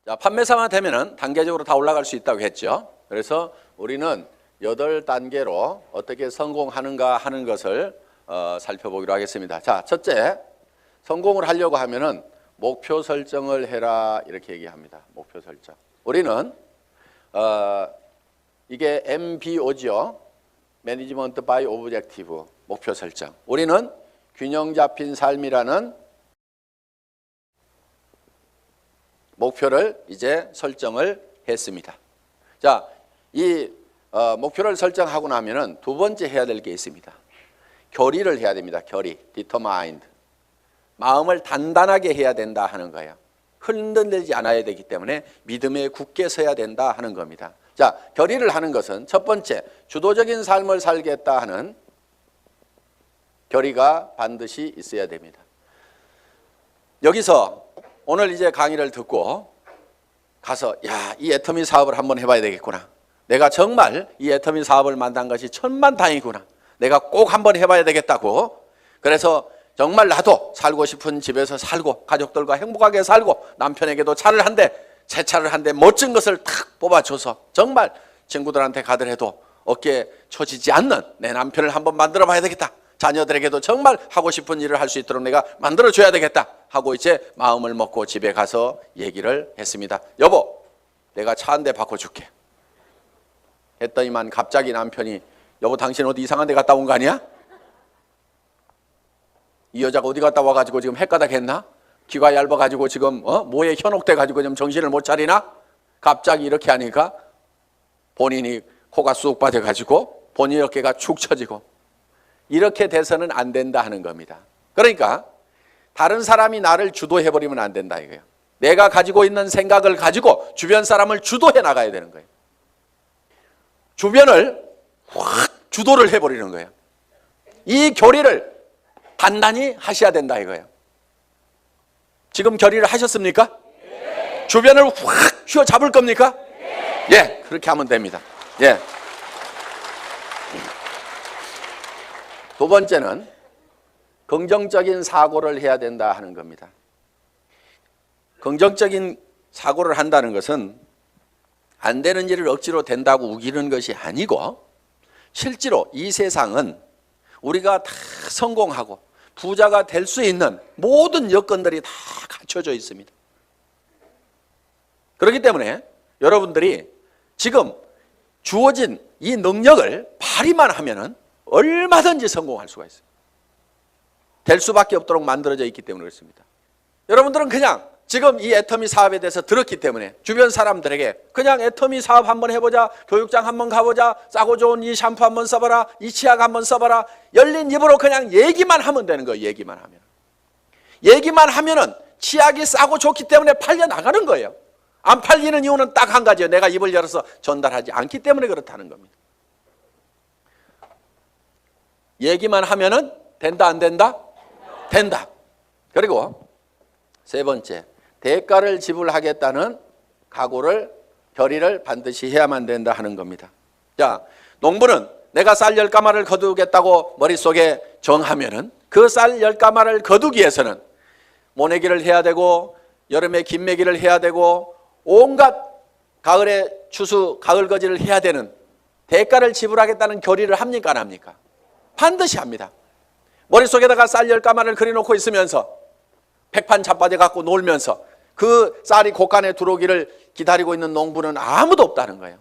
자, 판매사만 되면은 단계적으로 다 올라갈 수 있다고 했죠. 그래서 우리는 8단계로 어떻게 성공하는가 하는 것을 살펴보기로 하겠습니다. 자, 첫째, 성공을 하려고 하면은 목표 설정을 해라 이렇게 얘기합니다. 목표 설정. 우리는 이게 MBO죠. 매니지먼트 바이 오브젝티브, 목표 설정. 우리는 균형 잡힌 삶이라는 목표를 이제 설정을 했습니다. 자, 이 목표를 설정하고 나면은 두 번째 해야 될 게 있습니다. 결의를 해야 됩니다. 결의, determined. 마음을 단단하게 해야 된다 하는 거예요. 흔들리지 않아야 되기 때문에 믿음에 굳게 서야 된다 하는 겁니다. 자, 결의를 하는 것은 첫 번째, 주도적인 삶을 살겠다 하는 결의가 반드시 있어야 됩니다. 여기서 오늘 이제 강의를 듣고 가서 이 애터미 사업을 한번 해봐야 되겠구나. 내가 정말 이 애터미 사업을 만든 것이 천만다행이구나. 내가 꼭 한번 해봐야 되겠다고. 그래서 정말 나도 살고 싶은 집에서 살고 가족들과 행복하게 살고 남편에게도 차를 한 대, 새 차를 한 대 멋진 것을 탁 뽑아줘서 정말 친구들한테 가더라도 어깨에 처지지 않는 내 남편을 한번 만들어 봐야 되겠다. 자녀들에게도 정말 하고 싶은 일을 할 수 있도록 내가 만들어줘야 되겠다 하고 이제 마음을 먹고 집에 가서 얘기를 했습니다. 여보, 내가 차 한 대 바꿔줄게 했더니만 갑자기 남편이 여보, 당신 어디 이상한 데 갔다 온 거 아니야? 이 여자가 어디 갔다 와가지고 지금 헷가닥 했나? 귀가 얇아가지고 지금 뭐에 현혹돼가지고 지금 정신을 못 차리나? 갑자기 이렇게 하니까 본인이 코가 쑥 빠져가지고 본인 어깨가 축 처지고 이렇게 돼서는 안 된다 하는 겁니다. 그러니까 다른 사람이 나를 주도해버리면 안 된다 이거예요. 내가 가지고 있는 생각을 가지고 주변 사람을 주도해 나가야 되는 거예요. 주변을 확 주도를 해버리는 거예요. 이 결의를 단단히 하셔야 된다 이거예요. 지금 결의를 하셨습니까? 네. 주변을 확 휘어잡을 겁니까? 네. 예, 그렇게 하면 됩니다. 예. 두 번째는 긍정적인 사고를 해야 된다 하는 겁니다. 긍정적인 사고를 한다는 것은 안 되는 일을 억지로 된다고 우기는 것이 아니고 실제로 이 세상은 우리가 다 성공하고 부자가 될 수 있는 모든 여건들이 다 갖춰져 있습니다. 그렇기 때문에 여러분들이 지금 주어진 이 능력을 발휘만 하면은 얼마든지 성공할 수가 있어요. 될 수밖에 없도록 만들어져 있기 때문에 그렇습니다. 여러분들은 그냥 지금 이 애터미 사업에 대해서 들었기 때문에 주변 사람들에게 그냥 애터미 사업 한번 해보자, 교육장 한번 가보자, 싸고 좋은 이 샴푸 한번 써봐라, 이 치약 한번 써봐라, 열린 입으로 그냥 얘기만 하면 되는 거예요. 얘기만 하면. 얘기만 하면은 치약이 싸고 좋기 때문에 팔려 나가는 거예요. 안 팔리는 이유는 딱 한 가지예요. 내가 입을 열어서 전달하지 않기 때문에 그렇다는 겁니다. 얘기만 하면은 된다 안 된다? 된다. 그리고 세 번째, 대가를 지불하겠다는 각오를, 결의를 반드시 해야만 된다 하는 겁니다. 자, 농부는 내가 쌀 10가마를 거두겠다고 머릿속에 정하면은 그 쌀 10가마를 거두기 위해서는 모내기를 해야 되고 여름에 김매기를 해야 되고 온갖 가을에 추수, 가을 거지를 해야 되는 대가를 지불하겠다는 결의를 합니까 안 합니까? 반드시 합니다. 머릿속에다가 쌀 10가마를 그려놓고 있으면서 백판 자빠져 갖고 놀면서 그 쌀이 곳간에 들어오기를 기다리고 있는 농부는 아무도 없다는 거예요.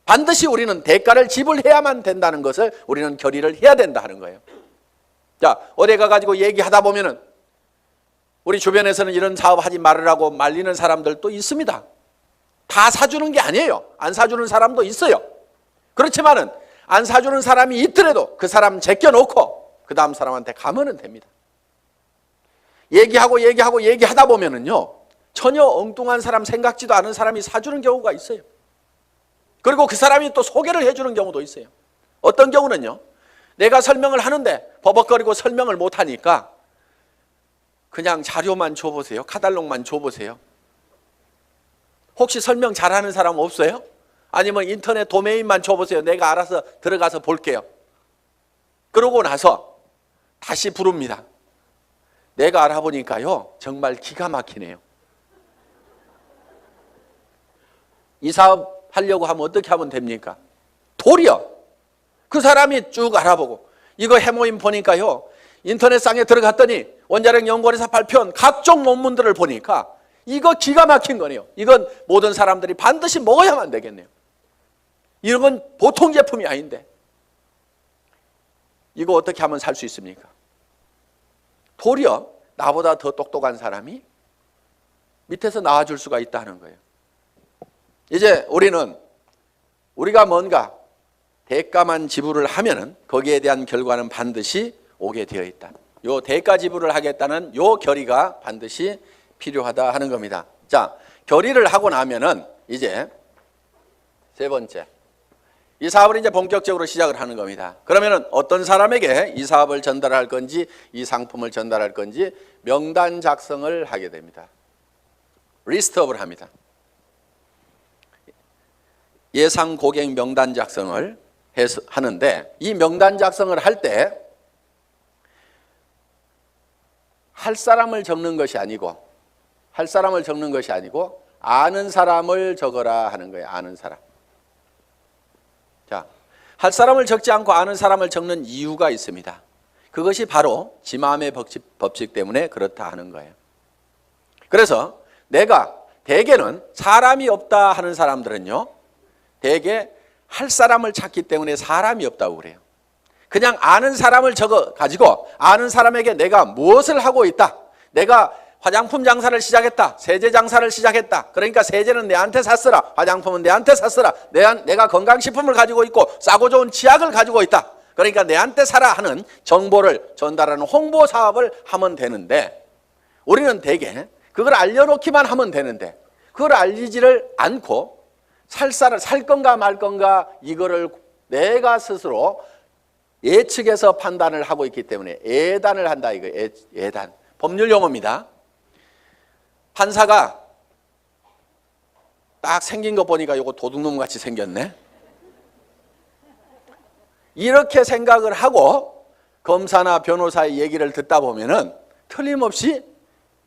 반드시 우리는 대가를 지불해야만 된다는 것을 우리는 결의를 해야 된다 하는 거예요. 자, 어디 가가지고 얘기하다 보면은 우리 주변에서는 이런 사업 하지 말으라고 말리는 사람들도 있습니다. 다 사주는 게 아니에요. 안 사주는 사람도 있어요. 그렇지만은 안 사주는 사람이 있더라도 그 사람 제껴놓고 그 다음 사람한테 가면은 됩니다. 얘기하다 보면은요, 전혀 엉뚱한 사람, 생각지도 않은 사람이 사주는 경우가 있어요. 그리고 그 사람이 또 소개를 해주는 경우도 있어요. 어떤 경우는요, 내가 설명을 하는데 버벅거리고 설명을 못하니까 그냥 자료만 줘보세요. 카탈로그만 줘보세요. 혹시 설명 잘하는 사람 없어요? 아니면 인터넷 도메인만 줘보세요. 내가 알아서 들어가서 볼게요. 그러고 나서 다시 부릅니다. 내가 알아보니까요, 정말 기가 막히네요. 이 사업 하려고 하면 어떻게 하면 됩니까? 도리어 그 사람이 쭉 알아보고 이거 해모임 보니까요, 인터넷상에 들어갔더니 원자력 연구원에서 발표한 각종 논문들을 보니까 이거 기가 막힌 거네요. 이건 모든 사람들이 반드시 먹어야만 되겠네요. 이런 건 보통 제품이 아닌데 이거 어떻게 하면 살 수 있습니까? 도리어 나보다 더 똑똑한 사람이 밑에서 나와줄 수가 있다는 거예요. 이제 우리가 뭔가 대가만 지불을 하면은 거기에 대한 결과는 반드시 오게 되어 있다. 요 대가 지불을 하겠다는 요 결의가 반드시 필요하다 하는 겁니다. 자, 결의를 하고 나면은 이제 세 번째, 이 사업을 이제 본격적으로 시작을 하는 겁니다. 그러면은 어떤 사람에게 이 사업을 전달할 건지 이 상품을 전달할 건지 명단 작성을 하게 됩니다. 리스트업을 합니다. 예상 고객 명단 작성을 하는데 이 명단 작성을 할 때 할 사람을 적는 것이 아니고 아는 사람을 적어라 하는 거예요. 아는 사람. 자, 할 사람을 적지 않고 아는 사람을 적는 이유가 있습니다. 그것이 바로 지마음의 법칙 때문에 그렇다 하는 거예요. 그래서 내가 대개는 사람이 없다 하는 사람들은요, 대개 할 사람을 찾기 때문에 사람이 없다고 그래요. 그냥 아는 사람을 적어 가지고 아는 사람에게 내가 무엇을 하고 있다. 내가 화장품 장사를 시작했다. 세제 장사를 시작했다. 그러니까 세제는 내한테 샀으라. 화장품은 내한테 샀으라. 내가 건강식품을 가지고 있고 싸고 좋은 치약을 가지고 있다. 그러니까 내한테 사라 하는 정보를 전달하는 홍보 사업을 하면 되는데 우리는 대개 그걸 알려놓기만 하면 되는데 그걸 알리지를 않고 살 건가 말 건가 이거를 내가 스스로 예측해서 판단을 하고 있기 때문에 예단을 한다 이거예요. 예단. 법률 용어입니다. 판사가 딱 생긴 거 보니까 이거 도둑놈 같이 생겼네. 이렇게 생각을 하고 검사나 변호사의 얘기를 듣다 보면은 틀림없이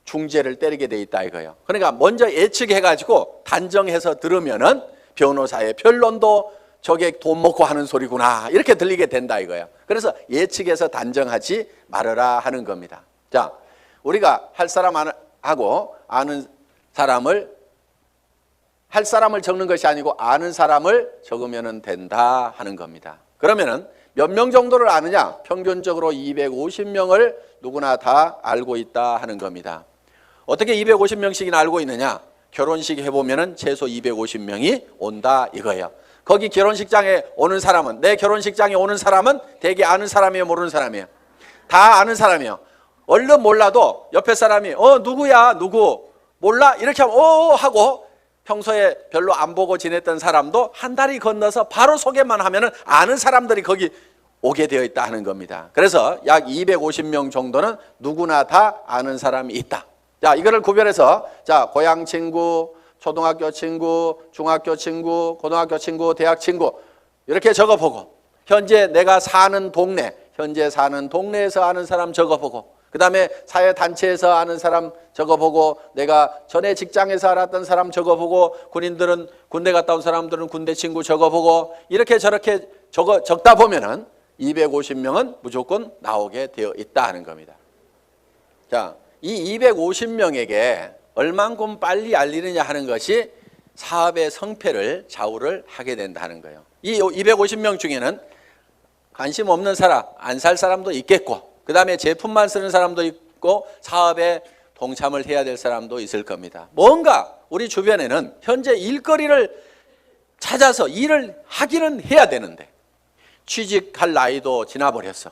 중죄를 때리게 돼 있다 이거예요. 그러니까 먼저 예측해가지고 단정해서 들으면은 변호사의 변론도 저게 돈 먹고 하는 소리구나 이렇게 들리게 된다 이거예요. 그래서 예측해서 단정하지 말아라 하는 겁니다. 자, 우리가 할 사람하고 아는 사람을 할 사람을 적는 것이 아니고 아는 사람을 적으면 된다 하는 겁니다. 그러면은 몇 명 정도를 아느냐? 평균적으로 250명을 누구나 다 알고 있다 하는 겁니다. 어떻게 250명씩이나 알고 있느냐? 결혼식 해보면은 최소 250명이 온다 이거예요. 거기 결혼식장에 오는 사람은, 내 결혼식장에 오는 사람은 대개 아는 사람이에요, 모르는 사람이에요? 다 아는 사람이에요. 얼른 몰라도 옆에 사람이 누구야 누구 몰라 이렇게 하면 하고 평소에 별로 안 보고 지냈던 사람도 한 다리 건너서 바로 소개만 하면은 아는 사람들이 거기 오게 되어 있다 하는 겁니다. 그래서 약 250명 정도는 누구나 다 아는 사람이 있다. 자, 이거를 구별해서 자, 고향 친구, 초등학교 친구, 중학교 친구, 고등학교 친구, 대학 친구 이렇게 적어보고 현재 내가 사는 동네, 현재 사는 동네에서 아는 사람 적어보고 그 다음에 사회단체에서 아는 사람 적어보고 내가 전에 직장에서 알았던 사람 적어보고 군인들은 군대 갔다 온 사람들은 군대 친구 적어보고 이렇게 저렇게 적다 보면은 250명은 무조건 나오게 되어 있다 하는 겁니다. 자, 이 250명에게 얼만큼 빨리 알리느냐 하는 것이 사업의 성패를 좌우를 하게 된다는 거예요. 이 250명 중에는 관심 없는 사람, 안 살 사람도 있겠고 그 다음에 제품만 쓰는 사람도 있고 사업에 동참을 해야 될 사람도 있을 겁니다. 뭔가 우리 주변에는 현재 일거리를 찾아서 일을 하기는 해야 되는데 취직할 나이도 지나버렸어.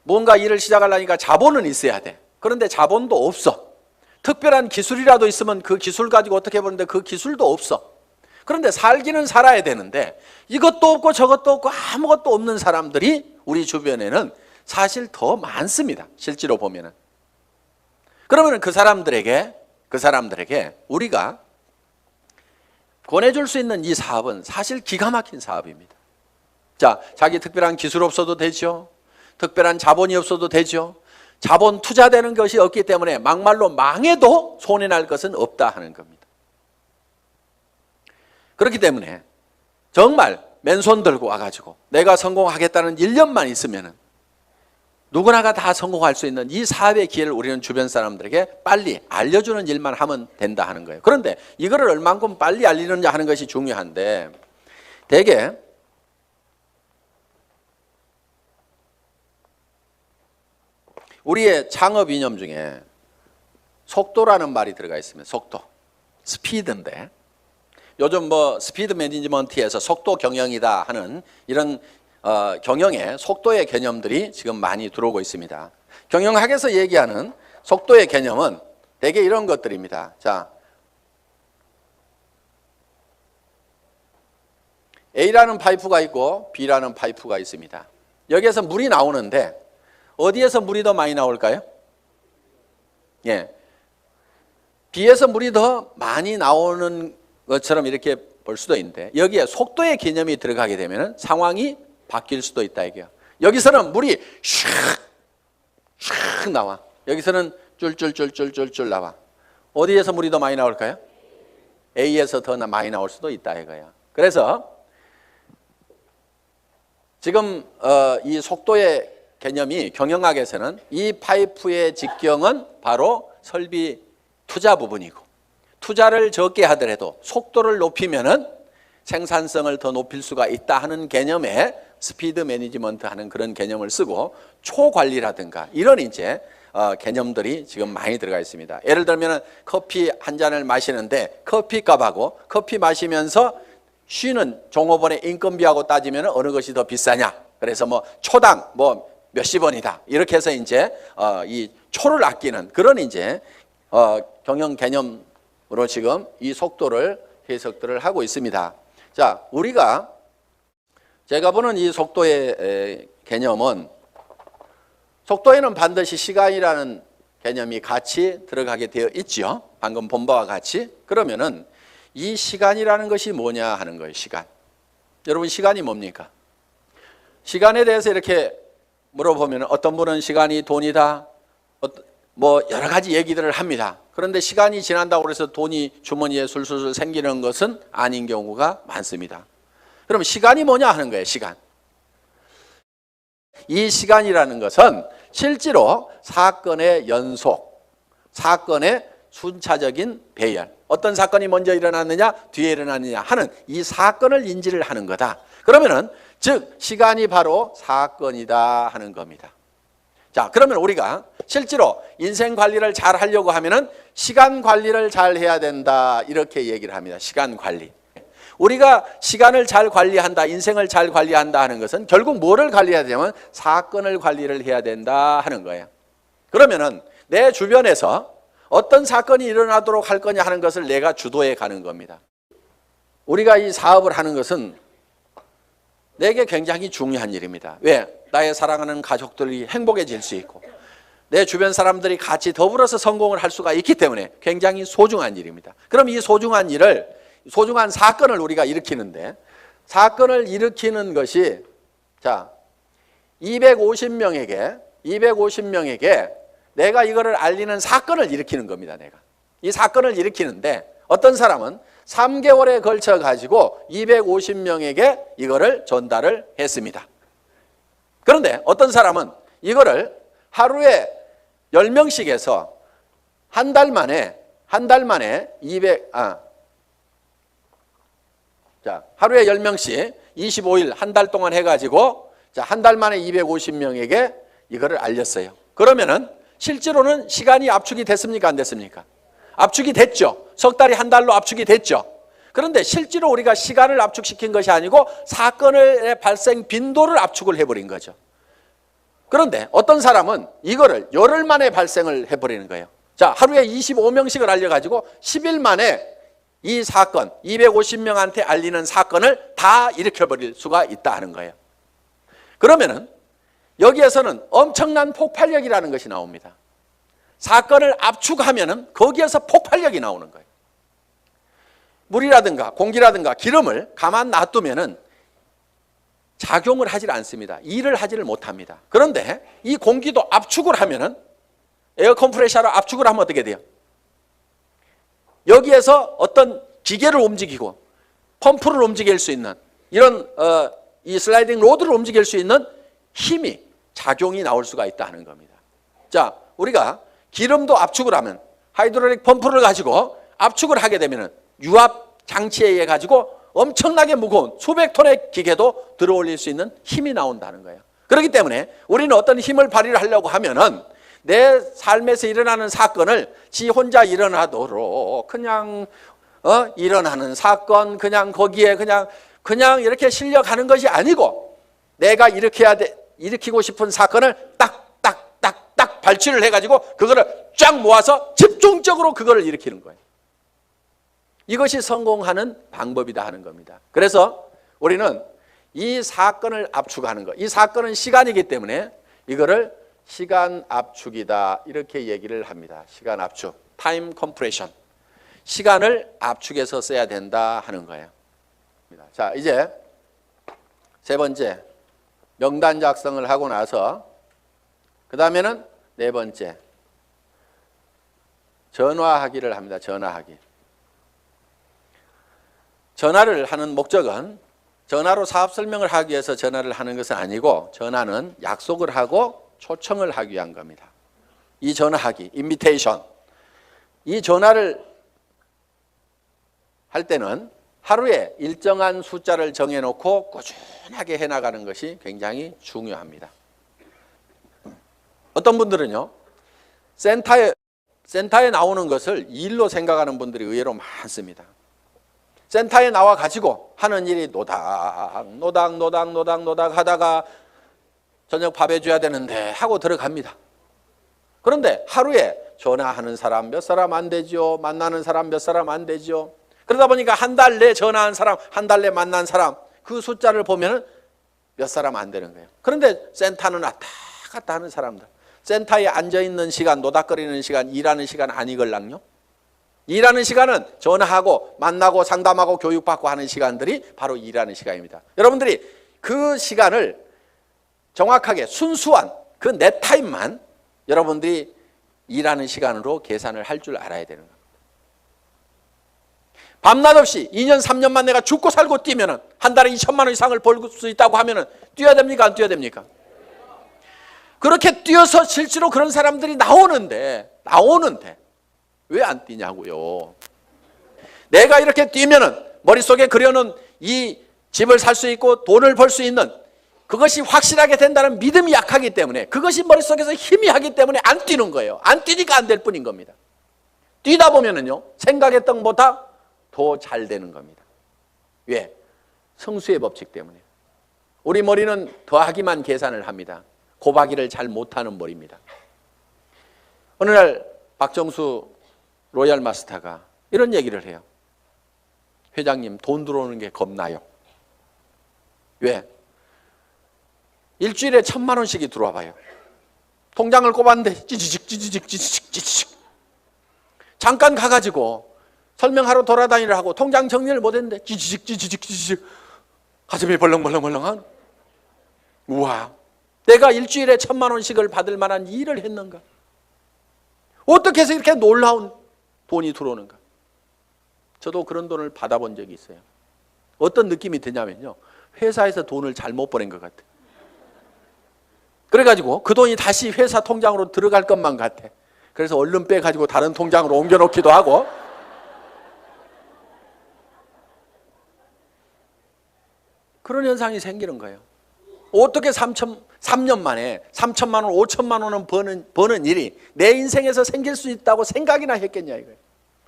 뭔가 일을 시작하려니까 자본은 있어야 돼. 그런데 자본도 없어. 특별한 기술이라도 있으면 그 기술 가지고 어떻게 해보는데 그 기술도 없어. 그런데 살기는 살아야 되는데 이것도 없고 저것도 없고 아무것도 없는 사람들이 우리 주변에는 사실 더 많습니다. 실제로 보면은. 그러면 그 사람들에게 우리가 권해줄 수 있는 이 사업은 사실 기가 막힌 사업입니다. 자, 자기 특별한 기술 없어도 되죠. 특별한 자본이 없어도 되죠. 자본 투자되는 것이 없기 때문에 막말로 망해도 손해날 것은 없다 하는 겁니다. 그렇기 때문에 정말 맨손 들고 와가지고 내가 성공하겠다는 일념만 있으면은 누구나가 다 성공할 수 있는 이 사업의 기회를 우리는 주변 사람들에게 빨리 알려주는 일만 하면 된다 하는 거예요. 그런데 이거를 얼만큼 빨리 알리느냐 하는 것이 중요한데, 대개 우리의 창업 이념 중에 속도라는 말이 들어가 있습니다. 속도, 스피드인데, 요즘 뭐 스피드 매니지먼트에서 속도 경영이다 하는 이런 경영의 속도의 개념들이 지금 많이 들어오고 있습니다. 경영학에서 얘기하는 속도의 개념은 대개 이런 것들입니다. 자, A라는 파이프가 있고 B라는 파이프가 있습니다. 여기에서 물이 나오는데 어디에서 물이 더 많이 나올까요? 예, B에서 물이 더 많이 나오는 것처럼 이렇게 볼 수도 있는데, 여기에 속도의 개념이 들어가게 되면 상황이 바뀔 수도 있다 이게요. 여기서는 물이 슉 나와. 여기서는 쫄쫄쫄쫄쫄쫄 나와. 어디에서 물이 더 많이 나올까요? A에서 더 많이 나올 수도 있다 이거예요. 그래서 지금 이 속도의 개념이 경영학에서는 이 파이프의 직경은 바로 설비 투자 부분이고, 투자를 적게 하더라도 속도를 높이면은 생산성을 더 높일 수가 있다 하는 개념에 스피드 매니지먼트 하는 그런 개념을 쓰고, 초관리라든가 이런 이제 개념들이 지금 많이 들어가 있습니다. 예를 들면 커피 한 잔을 마시는데 커피값하고 커피 마시면서 쉬는 종업원의 인건비하고 따지면 어느 것이 더 비싸냐? 그래서 뭐 초당 뭐 몇십 원이다. 이렇게 해서 이제 이 초를 아끼는 그런 이제 경영 개념으로 지금 이 속도를 해석들을 하고 있습니다. 자, 제가 보는 이 속도의 개념은, 속도에는 반드시 시간이라는 개념이 같이 들어가게 되어 있죠. 방금 본 바와 같이. 그러면은 이 시간이라는 것이 뭐냐 하는 거예요. 시간. 여러분, 시간이 뭡니까? 시간에 대해서 이렇게 물어보면 어떤 분은 시간이 돈이다, 뭐 여러 가지 얘기들을 합니다. 그런데 시간이 지난다고 해서 돈이 주머니에 술술 생기는 것은 아닌 경우가 많습니다. 그럼 시간이 뭐냐 하는 거예요. 시간. 이 시간이라는 것은 실제로 사건의 연속, 사건의 순차적인 배열, 어떤 사건이 먼저 일어났느냐 뒤에 일어났느냐 하는 이 사건을 인지를 하는 거다. 그러면은 즉 시간이 바로 사건이다 하는 겁니다. 자, 그러면 우리가 실제로 인생 관리를 잘 하려고 하면은 시간 관리를 잘 해야 된다 이렇게 얘기를 합니다. 시간 관리. 우리가 시간을 잘 관리한다, 인생을 잘 관리한다 하는 것은 결국 뭐를 관리해야 되냐면 사건을 관리를 해야 된다 하는 거예요. 그러면은 내 주변에서 어떤 사건이 일어나도록 할 거냐 하는 것을 내가 주도해 가는 겁니다. 우리가 이 사업을 하는 것은 내게 굉장히 중요한 일입니다. 왜? 나의 사랑하는 가족들이 행복해질 수 있고 내 주변 사람들이 같이 더불어서 성공을 할 수가 있기 때문에 굉장히 소중한 일입니다. 그럼 이 소중한 일을, 소중한 사건을 우리가 일으키는데, 사건을 일으키는 것이, 자, 250명에게 내가 이거를 알리는 사건을 일으키는 겁니다. 내가 이 사건을 일으키는데, 어떤 사람은 3개월에 걸쳐 가지고 250명에게 이거를 전달을 했습니다. 그런데 어떤 사람은 이거를 하루에 10명씩 해서 한 달 만에 하루에 10명씩 25일 한 달 동안 해가지고 한 달 만에 250명에게 이거를 알렸어요. 그러면은 실제로는 시간이 압축이 됐습니까? 안 됐습니까? 압축이 됐죠. 석 달이 한 달로 압축이 됐죠. 그런데 실제로 우리가 시간을 압축시킨 것이 아니고 사건의 발생 빈도를 압축을 해버린 거죠. 그런데 어떤 사람은 이거를 열흘 만에 발생을 해버리는 거예요. 자, 하루에 25명씩을 알려가지고 10일 만에 이 사건, 250명한테 알리는 사건을 다 일으켜버릴 수가 있다 하는 거예요. 그러면은 여기에서는 엄청난 폭발력이라는 것이 나옵니다. 사건을 압축하면은 거기에서 폭발력이 나오는 거예요. 물이라든가 공기라든가 기름을 가만 놔두면은 작용을 하질 않습니다. 일을 하지를 못합니다. 그런데 이 공기도 압축을 하면은, 에어 컴프레셔로 압축을 하면 어떻게 돼요? 여기에서 어떤 기계를 움직이고 펌프를 움직일 수 있는 이런 이 슬라이딩 로드를 움직일 수 있는 힘이 작용이 나올 수가 있다 하는 겁니다. 자, 우리가 기름도 압축을 하면 하이드롤릭 펌프를 가지고 압축을 하게 되면 유압 장치에 의해 가지고 엄청나게 무거운 수백 톤의 기계도 들어올릴 수 있는 힘이 나온다는 거예요. 그렇기 때문에 우리는 어떤 힘을 발휘를 하려고 하면은 내 삶에서 일어나는 사건을 지 혼자 일어나도록 그냥 일어나는 사건 그냥 거기에 그냥 이렇게 실려가는 것이 아니고 내가 일으키고 싶은 사건을 딱 발치를 해가지고 그거를 쫙 모아서 집중적으로 그거를 일으키는 거예요. 이것이 성공하는 방법이다 하는 겁니다. 그래서 우리는 이 사건을 압축하는 것, 이 사건은 시간이기 때문에 이거를 시간 압축이다 이렇게 얘기를 합니다. 시간 압축, 타임 컴프레션. 시간을 압축해서 써야 된다 하는 거예요. 자, 이제 세 번째 명단 작성을 하고 나서 그 다음에는 네 번째 전화하기를 합니다. 전화하기. 전화를 하는 목적은 전화로 사업 설명을 하기 위해서 전화를 하는 것은 아니고 전화는 약속을 하고 초청을 하기 위한 겁니다. 이 전화하기, 인비테이션. 이 전화를 할 때는 하루에 일정한 숫자를 정해놓고 꾸준하게 해나가는 것이 굉장히 중요합니다. 어떤 분들은요, 센터에 나오는 것을 일로 생각하는 분들이 의외로 많습니다. 센터에 나와 가지고 하는 일이 노닥 하다가 저녁 밥 해줘야 되는데 하고 들어갑니다. 그런데 하루에 전화하는 사람 몇 사람 안 되죠. 만나는 사람 몇 사람 안 되죠. 그러다 보니까 한 달 내 전화한 사람, 한 달 내 만난 사람 그 숫자를 보면 몇 사람 안 되는 거예요. 그런데 센터는 왔다 갔다 하는 사람들, 센터에 앉아있는 시간, 노닥거리는 시간, 일하는 시간 아니걸랑요. 일하는 시간은 전화하고 만나고 상담하고 교육받고 하는 시간들이 바로 일하는 시간입니다. 여러분들이 그 시간을 정확하게 순수한 그 내 타임만 여러분들이 일하는 시간으로 계산을 할 줄 알아야 되는 겁니다. 밤낮 없이 2년 3년만 내가 죽고 살고 뛰면은 한 달에 2천만 원 이상을 벌 수 있다고 하면은 뛰어야 됩니까? 안 뛰어야 됩니까? 그렇게 뛰어서 실제로 그런 사람들이 나오는데 왜 안 뛰냐고요. 내가 이렇게 뛰면은 머릿속에 그려놓은 이 집을 살 수 있고 돈을 벌 수 있는 그것이 확실하게 된다는 믿음이 약하기 때문에 그것이 머릿속에서 희미하기 때문에 안 뛰는 거예요. 안 뛰니까 안 될 뿐인 겁니다. 뛰다 보면은요, 생각했던 것보다 더 잘 되는 겁니다. 왜? 성수의 법칙 때문에. 우리 머리는 더하기만 계산을 합니다. 곱하기를 잘 못하는 머리입니다. 어느 날 박정수 로얄 마스터가 이런 얘기를 해요. 회장님, 돈 들어오는 게 겁나요. 왜? 일주일에 1,000만 원씩이 들어와 봐요. 통장을 꼽았는데 찌지직 잠깐 가가지고 설명하러 돌아다니려 하고 통장 정리를 못했는데 찌지직 가슴이 벌렁벌렁한, 우와, 내가 일주일에 1,000만 원씩을 받을 만한 일을 했는가? 어떻게 해서 이렇게 놀라운 돈이 들어오는가? 저도 그런 돈을 받아본 적이 있어요. 어떤 느낌이 드냐면요, 회사에서 돈을 잘못 보낸 것 같아. 그래가지고 그 돈이 다시 회사 통장으로 들어갈 것만 같아. 그래서 얼른 빼가지고 다른 통장으로 옮겨놓기도 하고. 그런 현상이 생기는 거예요. 어떻게 3년 만에 3천만 원, 5천만 원은 버는 일이 내 인생에서 생길 수 있다고 생각이나 했겠냐 이거예요.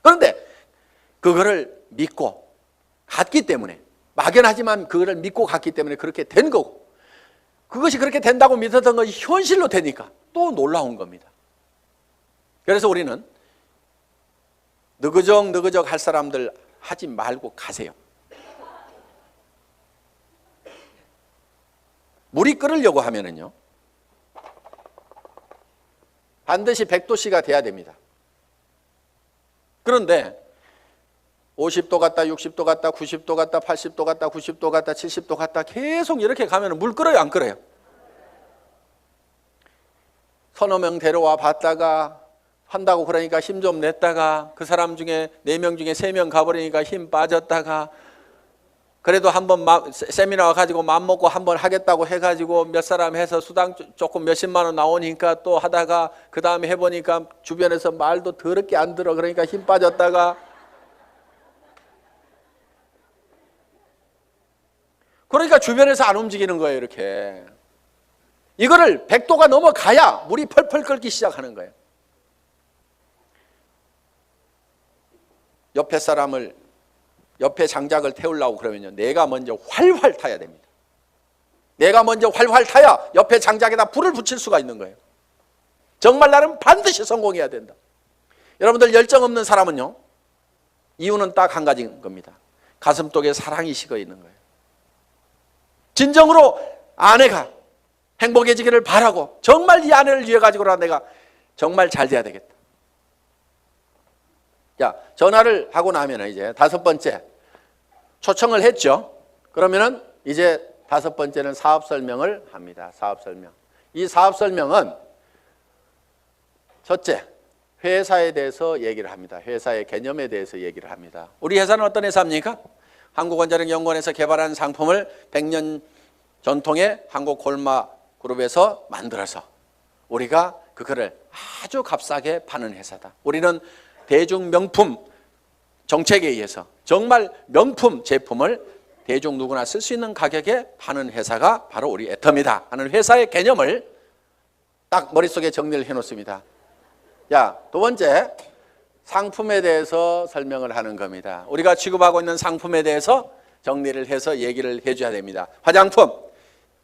그런데 그거를 믿고 갔기 때문에, 막연하지만 그거를 믿고 갔기 때문에 그렇게 된 거고, 그것이 그렇게 된다고 믿었던 것이 현실로 되니까 또 놀라운 겁니다. 그래서 우리는 느그적 할 사람들 하지 말고 가세요. 물이 끓으려고 하면은요, 반드시 100도씨가 돼야 됩니다. 그런데 50도 갔다 60도 갔다 90도 갔다 80도 갔다 90도 갔다 70도 갔다 계속 이렇게 가면 물 끓어요, 안 끓어요? 서너 명 데려와 봤다가 한다고 그러니까 힘 좀 냈다가 그 사람 중에 4명 중에 3명 가버리니까 힘 빠졌다가 그래도 한번 세미나 와가지고 마음먹고 한번 하겠다고 해가지고 몇 사람 해서 수당 조금 몇십만 원 나오니까 또 하다가 그 다음에 해보니까 주변에서 말도 더럽게 안 들어. 그러니까 힘 빠졌다가 그러니까 주변에서 안 움직이는 거예요. 이렇게 이거를 100도가 넘어가야 물이 펄펄 끓기 시작하는 거예요. 옆에 사람을 옆에 장작을 태우려고 그러면요, 내가 먼저 활활 타야 됩니다. 내가 먼저 활활 타야 옆에 장작에다 불을 붙일 수가 있는 거예요. 정말 나는 반드시 성공해야 된다. 여러분들 열정 없는 사람은요, 이유는 딱 한 가지인 겁니다. 가슴속에 사랑이 식어 있는 거예요. 진정으로 아내가 행복해지기를 바라고 정말 이 아내를 위해 가지고라 내가 정말 잘 돼야 되겠다. 자, 전화를 하고 나면 이제 다섯 번째 초청을 했죠. 그러면은 이제 다섯 번째는 사업 설명을 합니다. 사업 설명. 이 사업 설명은 첫째, 회사에 대해서 얘기를 합니다. 회사의 개념에 대해서 얘기를 합니다. 우리 회사는 어떤 회사입니까? 한국원자력연구원에서 개발한 상품을 100년 전통의 한국골마그룹에서 만들어서 우리가 그거를 아주 값싸게 파는 회사다. 우리는 대중 명품 정책에 의해서 정말 명품 제품을 대중 누구나 쓸 수 있는 가격에 파는 회사가 바로 우리 애터미다 하는 회사의 개념을 딱 머릿속에 정리를 해놓습니다. 자, 두 번째, 상품에 대해서 설명을 하는 겁니다. 우리가 취급하고 있는 상품에 대해서 정리를 해서 얘기를 해줘야 됩니다. 화장품,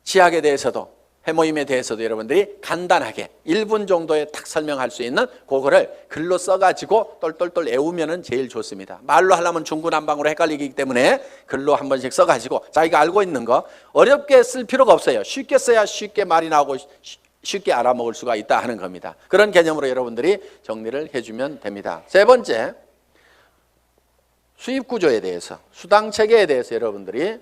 치약에 대해서도 해모임에 대해서도 여러분들이 간단하게 1분 정도에 딱 설명할 수 있는 그거를 글로 써가지고 똘똘똘 외우면 제일 좋습니다. 말로 하려면 중구난방으로 헷갈리기 때문에 글로 한 번씩 써가지고 자기가 알고 있는 거 어렵게 쓸 필요가 없어요. 쉽게 써야 쉽게 말이 나오고 쉽게 알아먹을 수가 있다 하는 겁니다. 그런 개념으로 여러분들이 정리를 해주면 됩니다. 세 번째, 수입 구조에 대해서, 수당 체계에 대해서 여러분들이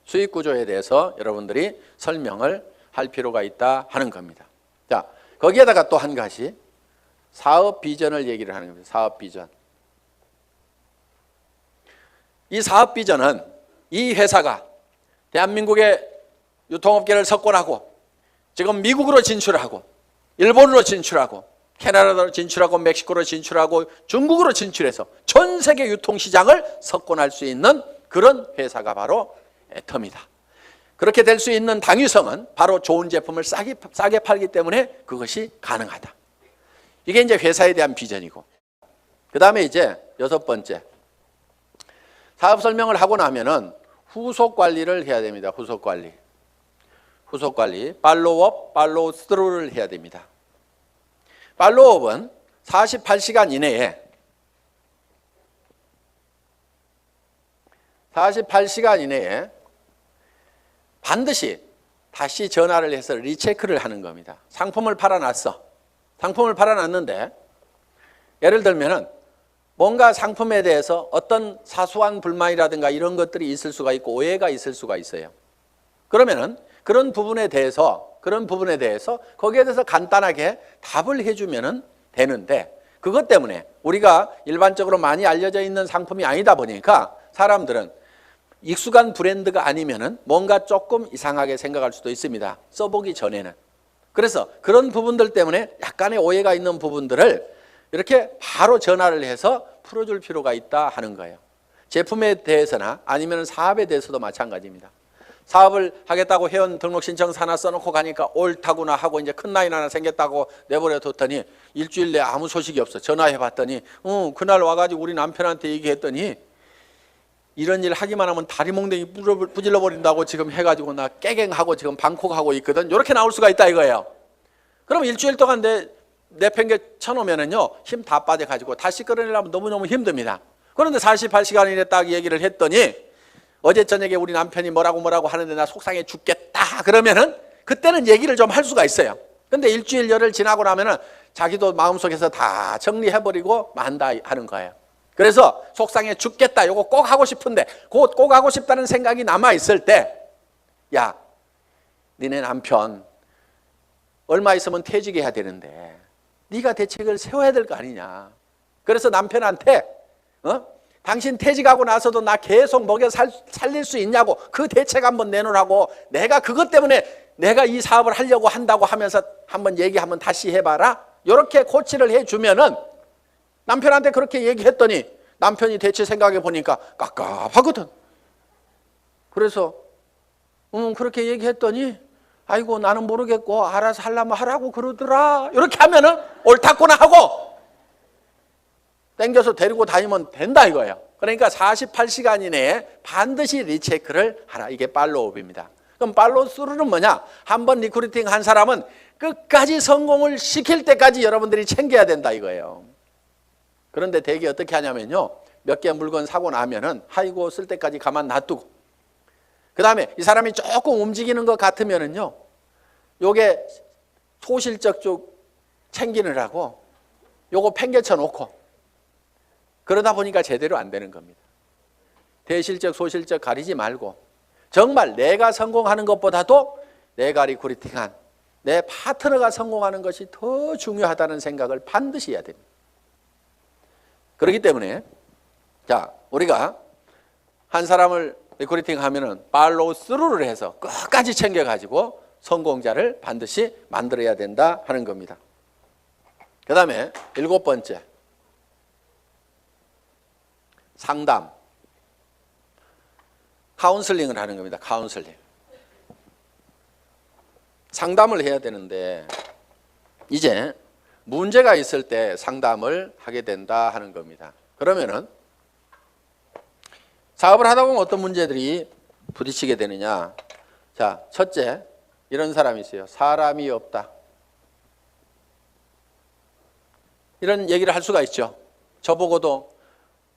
수익 구조에 대해서 여러분들이 설명을 할 필요가 있다 하는 겁니다. 자, 거기에다가 또 한 가지 사업 비전을 얘기를 하는 겁니다. 사업 비전. 이 사업 비전은 이 회사가 대한민국의 유통업계를 석권하고 지금 미국으로 진출하고 일본으로 진출하고 캐나다로 진출하고 멕시코로 진출하고 중국으로 진출해서 전 세계 유통시장을 석권할 수 있는 그런 회사가 바로 애터미다. 그렇게 될 수 있는 당위성은 바로 좋은 제품을 싸게 팔기 때문에 그것이 가능하다. 이게 이제 회사에 대한 비전이고, 그 다음에 이제 여섯 번째, 사업 설명을 하고 나면은 후속 관리를 해야 됩니다. 후속 관리. 팔로우업, 팔로우 스루를 해야 됩니다. 팔로우업은 48시간 이내에 반드시 다시 전화를 해서 리체크를 하는 겁니다. 상품을 팔아놨어. 상품을 팔아놨는데 예를 들면은 뭔가 상품에 대해서 어떤 사소한 불만이라든가 이런 것들이 있을 수가 있고 오해가 있을 수가 있어요. 그러면은 그런 부분에 대해서 거기에 대해서 간단하게 답을 해주면은 되는데, 그것 때문에 우리가 일반적으로 많이 알려져 있는 상품이 아니다 보니까 사람들은 익숙한 브랜드가 아니면은 뭔가 조금 이상하게 생각할 수도 있습니다. 써보기 전에는. 그래서 그런 부분들 때문에 약간의 오해가 있는 부분들을 이렇게 바로 전화를 해서 풀어줄 필요가 있다 하는 거예요. 제품에 대해서나 아니면 사업에 대해서도 마찬가지입니다. 사업을 하겠다고 회원 등록 신청서 하나 써놓고 가니까 옳다구나 하고 이제 큰 라인 하나 생겼다고 내버려 뒀더니 일주일 내에 아무 소식이 없어. 전화해 봤더니 그날 와가지고 우리 남편한테 얘기했더니 이런 일 하기만 하면 다리 몽둥이 부질러 버린다고 지금 해가지고 나 깨갱하고 지금 방콕하고 있거든. 이렇게 나올 수가 있다 이거예요. 그럼 일주일 동안 내팽개 쳐놓으면은요 힘 다 빠져가지고 다시 끌어내려면 너무너무 힘듭니다. 그런데 48시간 이내 딱 얘기를 했더니 어제 저녁에 우리 남편이 뭐라고 하는데 나 속상해 죽겠다 그러면은 그때는 얘기를 좀 할 수가 있어요. 근데 일주일 열흘 지나고 나면은 자기도 마음속에서 다 정리해버리고 만다 하는 거예요. 그래서 속상해 죽겠다 요거 꼭 하고 싶은데 꼭 하고 싶다는 생각이 남아있을 때, 야 니네 남편 얼마 있으면 퇴직해야 되는데 네가 대책을 세워야 될 거 아니냐. 그래서 남편한테 당신 퇴직하고 나서도 나 계속 먹여 살릴 수 있냐고 그 대책 한번 내놓으라고 내가 그것 때문에 내가 이 사업을 하려고 한다고 하면서 한번 얘기 한번 다시 해봐라. 이렇게 코치를 해주면은 남편한테 그렇게 얘기했더니 남편이 대체 생각해 보니까 깝깝하거든. 그래서 그렇게 얘기했더니 아이고 나는 모르겠고 알아서 하려면 하라고 그러더라. 이렇게 하면은 옳다구나 하고 땡겨서 데리고 다니면 된다 이거예요. 그러니까 48시간 이내에 반드시 리체크를 하라. 이게 팔로우업입니다. 그럼 팔로우스루는 뭐냐? 한번 리크루팅 한 사람은 끝까지 성공을 시킬 때까지 여러분들이 챙겨야 된다 이거예요. 그런데 대개 어떻게 하냐면요. 몇 개 물건 사고 나면은 아이고 쓸 때까지 가만 놔두고 그 다음에 이 사람이 조금 움직이는 것 같으면은요. 요게 소실적 쪽 챙기느라고 요거 팽개쳐 놓고 그러다 보니까 제대로 안 되는 겁니다. 대실적 소실적 가리지 말고 정말 내가 성공하는 것보다도 내가 리크루팅한 내 파트너가 성공하는 것이 더 중요하다는 생각을 반드시 해야 됩니다. 그렇기 때문에 자 우리가 한 사람을 리크루팅하면은 팔로우 스루를 해서 끝까지 챙겨가지고 성공자를 반드시 만들어야 된다 하는 겁니다. 그 다음에 7번째 상담, 카운슬링을 하는 겁니다. 카운슬링. 상담을 해야 되는데 이제 문제가 있을 때 상담을 하게 된다 하는 겁니다. 그러면은 사업을 하다 보면 어떤 문제들이 부딪히게 되느냐. 자, 첫째, 이런 사람이 있어요. 사람이 없다. 이런 얘기를 할 수가 있죠. 저보고도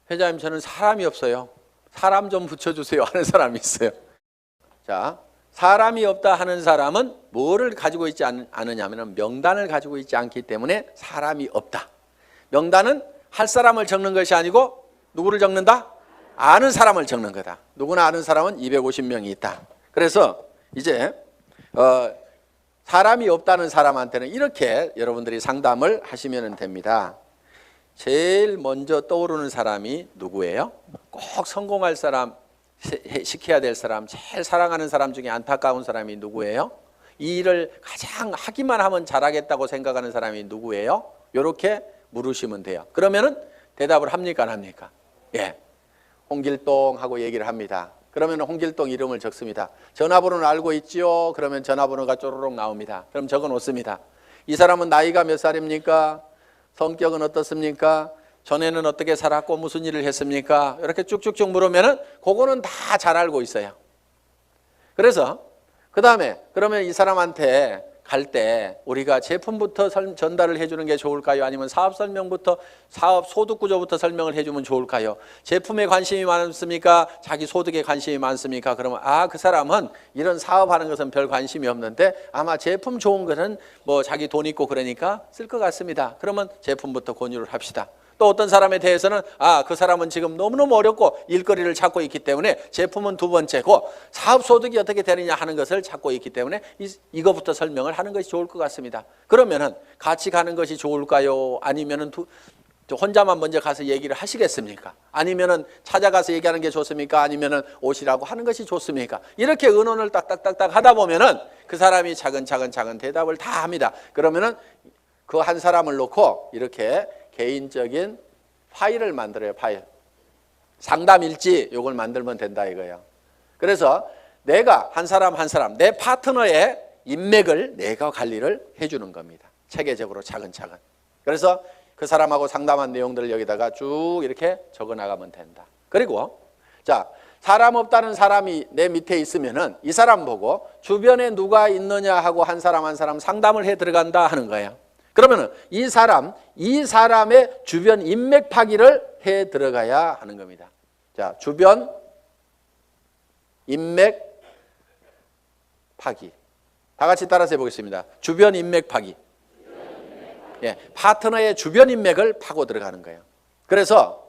회장님 저는 사람이 없어요. 사람 좀 붙여주세요 하는 사람이 있어요. 자, 사람이 없다 하는 사람은 뭐를 가지고 있지 않느냐면 명단을 가지고 있지 않기 때문에 사람이 없다. 명단은 할 사람을 적는 것이 아니고 누구를 적는다? 아는 사람을 적는 거다. 누구나 아는 사람은 250명이 있다. 그래서 이제 사람이 없다는 사람한테는 이렇게 여러분들이 상담을 하시면 됩니다. 제일 먼저 떠오르는 사람이 누구예요? 꼭 성공할 사람, 시켜야 될 사람, 제일 사랑하는 사람 중에 안타까운 사람이 누구예요? 이 일을 가장 하기만 하면 잘하겠다고 생각하는 사람이 누구예요? 이렇게 물으시면 돼요. 그러면은 대답을 합니까 안 합니까? 예, 홍길동 하고 얘기를 합니다. 그러면 홍길동 이름을 적습니다. 전화번호는 알고 있지요? 그러면 전화번호가 쪼르륵 나옵니다. 그럼 적어 놓습니다. 이 사람은 나이가 몇 살입니까? 성격은 어떻습니까? 전에는 어떻게 살았고 무슨 일을 했습니까? 이렇게 쭉쭉쭉 물으면은 그거는 다 잘 알고 있어요. 그래서 그 다음에 그러면 이 사람한테 갈 때 우리가 제품부터 전달을 해주는 게 좋을까요? 아니면 사업 설명부터 사업 소득 구조부터 설명을 해주면 좋을까요? 제품에 관심이 많습니까? 자기 소득에 관심이 많습니까? 그러면 그 사람은 이런 사업하는 것은 별 관심이 없는데 아마 제품 좋은 것은 뭐 자기 돈 있고 그러니까 쓸 것 같습니다. 그러면 제품부터 권유를 합시다. 또 어떤 사람에 대해서는 그 사람은 지금 너무너무 어렵고 일거리를 찾고 있기 때문에 제품은 두 번째고 사업 소득이 어떻게 되느냐 하는 것을 찾고 있기 때문에 이거부터 설명을 하는 것이 좋을 것 같습니다. 그러면은 같이 가는 것이 좋을까요? 아니면은 혼자만 먼저 가서 얘기를 하시겠습니까? 아니면은 찾아가서 얘기하는 게 좋습니까? 아니면은 오시라고 하는 것이 좋습니까? 이렇게 의논을 딱딱딱딱 하다 보면은 그 사람이 차근차근 대답을 다 합니다. 그러면은 그 한 사람을 놓고 이렇게 개인적인 파일을 만들어요. 파일. 상담일지 이걸 만들면 된다 이거예요. 그래서 내가 한 사람 내 파트너의 인맥을 내가 관리를 해주는 겁니다. 체계적으로 차근차근. 그래서 그 사람하고 상담한 내용들을 여기다가 쭉 이렇게 적어나가면 된다. 그리고 자, 사람 없다는 사람이 내 밑에 있으면은 이 사람 보고 주변에 누가 있느냐 하고 한 사람 상담을 해 들어간다 하는 거예요. 그러면은 이 사람의 주변 인맥 파기를 해 들어가야 하는 겁니다. 자, 주변 인맥 파기. 다 같이 따라서 해보겠습니다. 주변 인맥 파기. 예, 파트너의 주변 인맥을 파고 들어가는 거예요. 그래서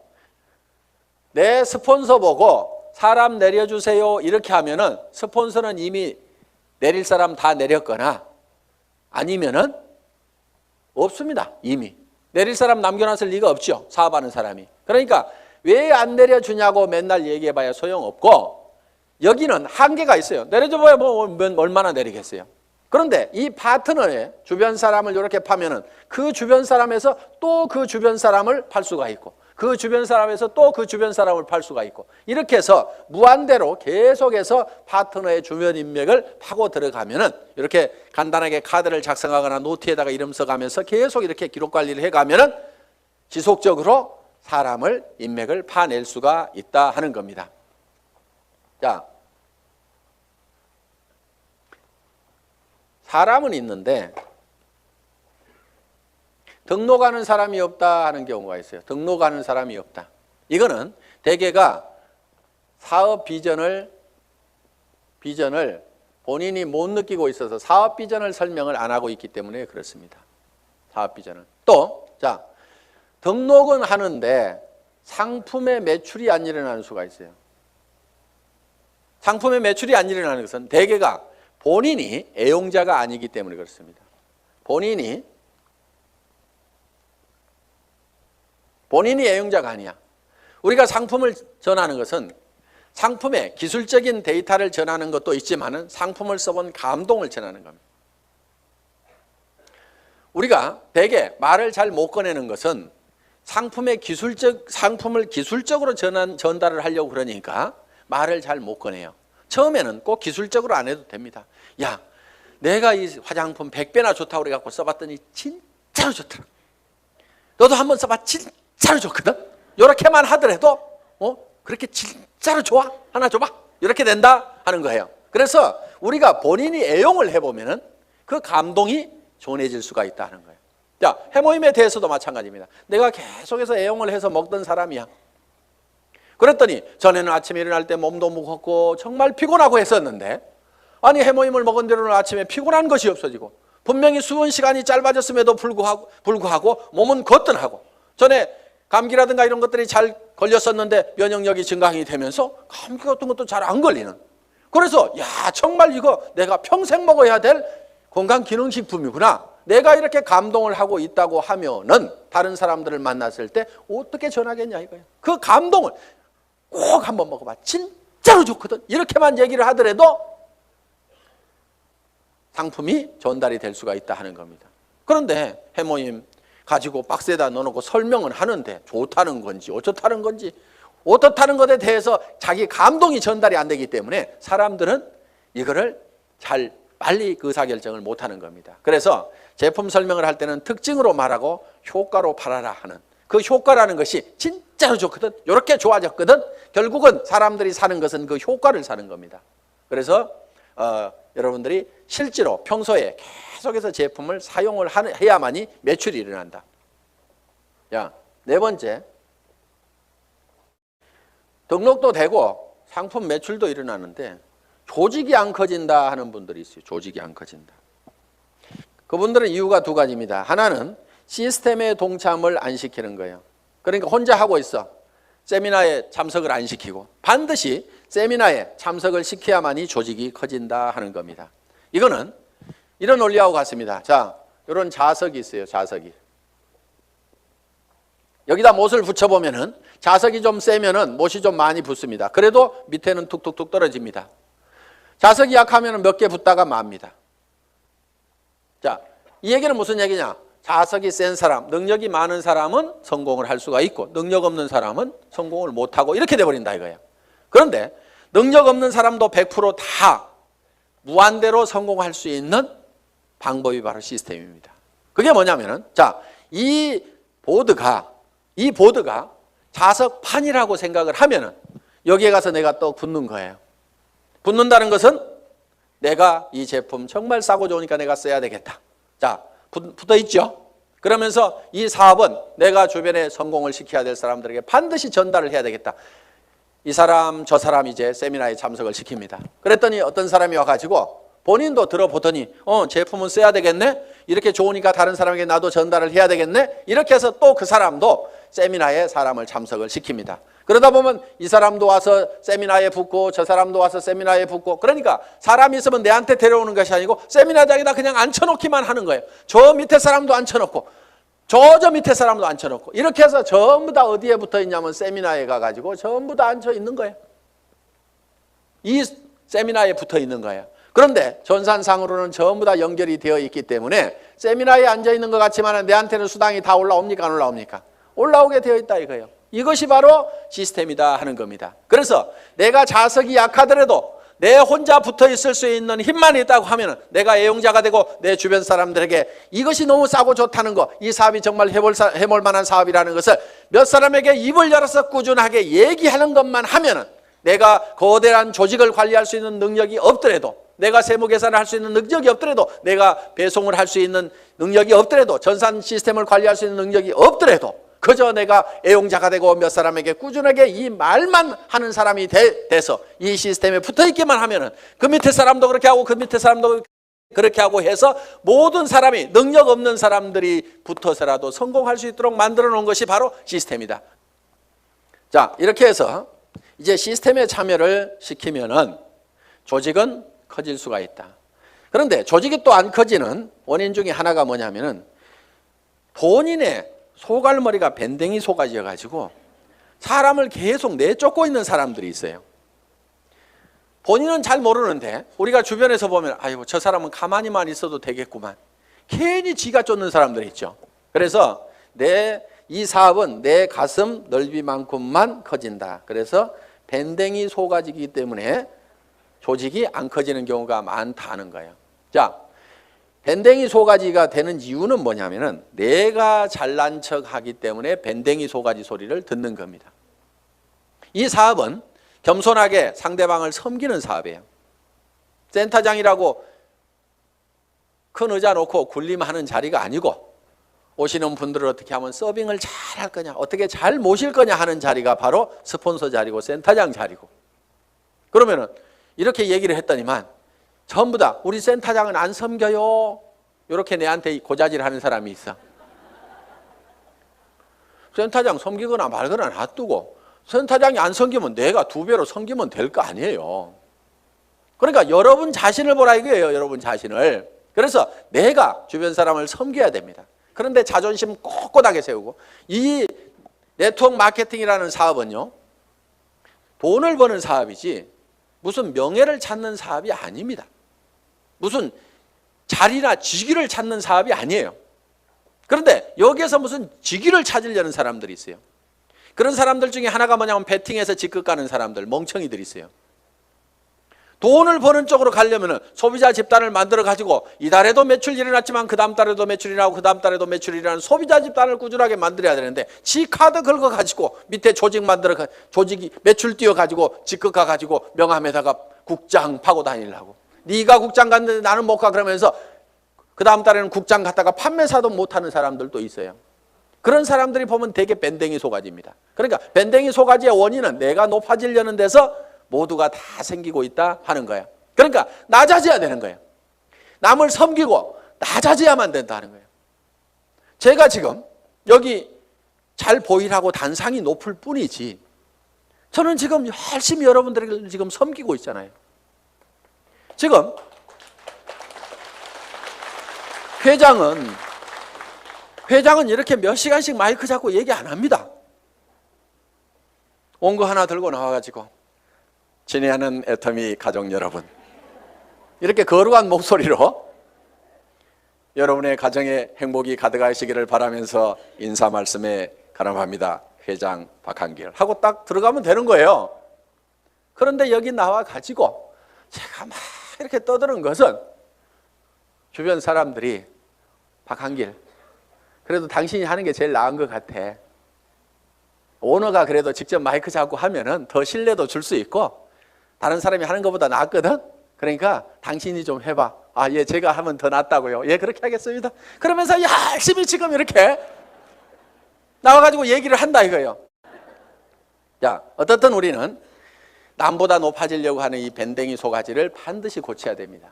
내 스폰서 보고 사람 내려주세요 이렇게 하면은 스폰서는 이미 내릴 사람 다 내렸거나 아니면은 없습니다. 이미 내릴 사람 남겨놨을 리가 없죠. 사업하는 사람이. 그러니까 왜 안 내려주냐고 맨날 얘기해봐야 소용없고, 여기는 한계가 있어요. 내려줘봐야 뭐 얼마나 내리겠어요. 그런데 이 파트너의 주변 사람을 이렇게 파면은 그 주변 사람에서 또 그 주변 사람을 팔 수가 있고, 그 주변 사람에서 또 그 주변 사람을 팔 수가 있고, 이렇게 해서 무한대로 계속해서 파트너의 주변 인맥을 파고 들어가면은, 이렇게 간단하게 카드를 작성하거나 노트에다가 이름 써가면서 계속 이렇게 기록 관리를 해가면은 지속적으로 사람을 인맥을 파낼 수가 있다 하는 겁니다. 자, 사람은 있는데 등록하는 사람이 없다 하는 경우가 있어요. 등록하는 사람이 없다. 이거는 대개가 사업 비전을 본인이 못 느끼고 있어서 사업 비전을 설명을 안 하고 있기 때문에 그렇습니다. 사업 비전을. 또, 자, 등록은 하는데 상품의 매출이 안 일어나는 수가 있어요. 상품의 매출이 안 일어나는 것은 대개가 본인이 애용자가 아니기 때문에 그렇습니다. 본인이 애용자가 아니야. 우리가 상품을 전하는 것은 상품의 기술적인 데이터를 전하는 것도 있지만은 상품을 써본 감동을 전하는 겁니다. 우리가 대개 말을 잘 못 꺼내는 것은 상품을 기술적으로 전달을 하려고 그러니까 말을 잘 못 꺼내요. 처음에는 꼭 기술적으로 안 해도 됩니다. 야, 내가 이 화장품 100배나 좋다고 그래갖고 써봤더니 진짜로 좋더라. 너도 한번 써봐. 진짜로 좋거든. 이렇게만 하더라도 그렇게 진짜로 좋아? 하나 줘봐. 이렇게 된다 하는 거예요. 그래서 우리가 본인이 애용을 해보면은 그 감동이 전해질 수가 있다는 거예요. 자, 해모임에 대해서도 마찬가지입니다. 내가 계속해서 애용을 해서 먹던 사람이야. 그랬더니 전에는 아침에 일어날 때 몸도 무겁고 정말 피곤하고 했었는데, 아니 해모임을 먹은 뒤로는 아침에 피곤한 것이 없어지고 분명히 수분 시간이 짧아졌음에도 불구하고 몸은 거뜬하고, 전에 감기라든가 이런 것들이 잘 걸렸었는데 면역력이 증강이 되면서 감기 같은 것도 잘 안 걸리는, 그래서 야, 정말 이거 내가 평생 먹어야 될 건강기능식품이구나. 내가 이렇게 감동을 하고 있다고 하면은 다른 사람들을 만났을 때 어떻게 전하겠냐 이거예요. 그 감동을 꼭 한번 먹어봐. 진짜로 좋거든. 이렇게만 얘기를 하더라도 상품이 전달이 될 수가 있다 하는 겁니다. 그런데 해모임 가지고 박스에다 넣어놓고 설명은 하는데 좋다는 건지 어쩌다는 건지 어떻다는 것에 대해서 자기 감동이 전달이 안 되기 때문에 사람들은 이거를 잘 빨리 의사결정을 못하는 겁니다. 그래서 제품 설명을 할 때는 특징으로 말하고 효과로 팔아라 하는, 그 효과라는 것이 진짜로 좋거든, 이렇게 좋아졌거든, 결국은 사람들이 사는 것은 그 효과를 사는 겁니다. 그래서 여러분들이 실제로 평소에 계속해서 제품을 사용을 해야만이 매출이 일어난다. 자, 네 번째, 등록도 되고 상품 매출도 일어나는데 조직이 안 커진다 하는 분들이 있어요. 조직이 안 커진다. 그분들은 이유가 두 가지입니다. 하나는 시스템에 동참을 안 시키는 거예요. 그러니까 혼자 하고 있어. 세미나에 참석을 안 시키고, 반드시 세미나에 참석을 시켜야만이 조직이 커진다 하는 겁니다. 이거는 이런 원리하고 같습니다. 자, 이런 자석이 있어요. 자석이. 여기다 못을 붙여보면은 자석이 좀 세면은 못이 좀 많이 붙습니다. 그래도 밑에는 툭툭툭 떨어집니다. 자석이 약하면 몇 개 붙다가 맙니다. 자, 이 얘기는 무슨 얘기냐? 자석이 센 사람, 능력이 많은 사람은 성공을 할 수가 있고 능력 없는 사람은 성공을 못하고 이렇게 돼버린다 이거예요. 그런데 능력 없는 사람도 100% 무한대로 성공할 수 있는 방법이 바로 시스템입니다. 그게 뭐냐면은, 자, 이 보드가 자석판이라고 생각을 하면은 여기에 가서 내가 또 붙는 거예요. 붙는다는 것은 내가 이 제품 정말 싸고 좋으니까 내가 써야 되겠다. 자, 붙어 있죠? 그러면서 이 사업은 내가 주변에 성공을 시켜야 될 사람들에게 반드시 전달을 해야 되겠다. 이 사람 저 사람 이제 세미나에 참석을 시킵니다. 그랬더니 어떤 사람이 와가지고 본인도 들어보더니 제품은 써야 되겠네? 이렇게 좋으니까 다른 사람에게 나도 전달을 해야 되겠네? 이렇게 해서 또 그 사람도 세미나에 사람을 참석을 시킵니다. 그러다 보면 이 사람도 와서 세미나에 붙고 저 사람도 와서 세미나에 붙고, 그러니까 사람이 있으면 내한테 데려오는 것이 아니고 세미나장에다 그냥 앉혀놓기만 하는 거예요. 저 밑에 사람도 앉혀놓고 저 밑에 사람도 앉혀놓고 이렇게 해서 전부 다 어디에 붙어 있냐면 세미나에 가가지고 전부 다 앉혀 있는 거예요. 이 세미나에 붙어 있는 거예요. 그런데 전산상으로는 전부 다 연결이 되어 있기 때문에 세미나에 앉아 있는 것 같지만 내한테는 수당이 다 올라옵니까? 안 올라옵니까? 올라오게 되어 있다 이거예요. 이것이 바로 시스템이다 하는 겁니다. 그래서 내가 자석이 약하더라도 내 혼자 붙어 있을 수 있는 힘만 있다고 하면 내가 애용자가 되고 내 주변 사람들에게 이것이 너무 싸고 좋다는 거, 이 사업이 정말 해볼 만한 사업이라는 것을 몇 사람에게 입을 열어서 꾸준하게 얘기하는 것만 하면 내가 거대한 조직을 관리할 수 있는 능력이 없더라도, 내가 세무 계산을 할 수 있는 능력이 없더라도, 내가 배송을 할 수 있는 능력이 없더라도, 전산 시스템을 관리할 수 있는 능력이 없더라도 그저 내가 애용자가 되고 몇 사람에게 꾸준하게 이 말만 하는 사람이 돼서 이 시스템에 붙어있기만 하면은 그 밑에 사람도 그렇게 하고 그 밑에 사람도 그렇게 하고 해서 모든 사람이, 능력 없는 사람들이 붙어서라도 성공할 수 있도록 만들어 놓은 것이 바로 시스템이다. 자, 이렇게 해서 이제 시스템에 참여를 시키면은 조직은 커질 수가 있다. 그런데 조직이 또 안 커지는 원인 중에 하나가 뭐냐면은 본인의 소갈머리가 밴댕이 소가지여 가지고 사람을 계속 내쫓고 있는 사람들이 있어요. 본인은 잘 모르는데 우리가 주변에서 보면 아이고 저 사람은 가만히만 있어도 되겠구만. 괜히 지가 쫓는 사람들이 있죠. 그래서 이 사업은 내 가슴 넓이만큼만 커진다. 그래서 밴댕이 소가지이기 때문에 조직이 안 커지는 경우가 많다는 거예요. 자, 밴댕이 소가지가 되는 이유는 뭐냐면은 내가 잘난 척 하기 때문에 밴댕이 소가지 소리를 듣는 겁니다. 이 사업은 겸손하게 상대방을 섬기는 사업이에요. 센터장이라고 큰 의자 놓고 군림하는 자리가 아니고 오시는 분들을 어떻게 하면 서빙을 잘 할 거냐, 어떻게 잘 모실 거냐 하는 자리가 바로 스폰서 자리고 센터장 자리고, 그러면은 이렇게 얘기를 했더니만 전부 다 우리 센터장은 안 섬겨요. 이렇게 내한테 고자질하는 사람이 있어. 센터장 섬기거나 말거나 놔두고 센터장이 안 섬기면 내가 2배로 섬기면 될 거 아니에요. 그러니까 여러분 자신을 보라 이거예요. 여러분 자신을. 그래서 내가 주변 사람을 섬겨야 됩니다. 그런데 자존심 꼿꼿하게 세우고, 이 네트워크 마케팅이라는 사업은요, 돈을 버는 사업이지 무슨 명예를 찾는 사업이 아닙니다. 무슨 자리나 직위를 찾는 사업이 아니에요. 그런데 여기에서 무슨 직위를 찾으려는 사람들이 있어요. 그런 사람들 중에 하나가 뭐냐면 베팅해서 직급 가는 사람들, 멍청이들이 있어요. 돈을 버는 쪽으로 가려면 소비자 집단을 만들어 가지고 이달에도 매출이 일어났지만 그 다음 달에도 매출이 나고 그 다음 달에도 매출이 일어나는 소비자 집단을 꾸준하게 만들어야 되는데, 지 카드 긁어 가지고 밑에 조직 만들어, 조직이 매출 띄워 가지고 직급 가 가지고 명함에다가 국장 파고 다니려고. 네가 국장 갔는데 나는 못 가 그러면서 그 다음 달에는 국장 갔다가 판매사도 못하는 사람들도 있어요. 그런 사람들이 보면 되게 밴댕이 소가지입니다. 그러니까 밴댕이 소가지의 원인은 내가 높아지려는 데서 모두가 다 생기고 있다 하는 거예요. 그러니까 낮아져야 되는 거예요. 남을 섬기고 낮아져야만 된다는 거예요. 제가 지금 여기 잘 보이라고 단상이 높을 뿐이지 저는 지금 열심히 여러분들을 지금 섬기고 있잖아요. 지금 회장은 이렇게 몇 시간씩 마이크 잡고 얘기 안 합니다. 원고 하나 들고 나와가지고 친애하는 애터미 가족 여러분, 이렇게 거룩한 목소리로 여러분의 가정에 행복이 가득하시기를 바라면서 인사 말씀에 가람합니다. 회장 박한길 하고 딱 들어가면 되는 거예요. 그런데 여기 나와가지고 제가 막 이렇게 떠드는 것은 주변 사람들이 박한길, 그래도 당신이 하는 게 제일 나은 것 같아. 오너가 그래도 직접 마이크 잡고 하면은 더 신뢰도 줄 수 있고 다른 사람이 하는 것보다 낫거든. 그러니까 당신이 좀 해봐. 아, 예, 제가 하면 더 낫다고요. 예, 그렇게 하겠습니다. 그러면서 열심히 지금 이렇게 나와가지고 얘기를 한다 이거예요. 자, 어떻든 우리는 남보다 높아지려고 하는 이 밴댕이 소가지를 반드시 고쳐야 됩니다.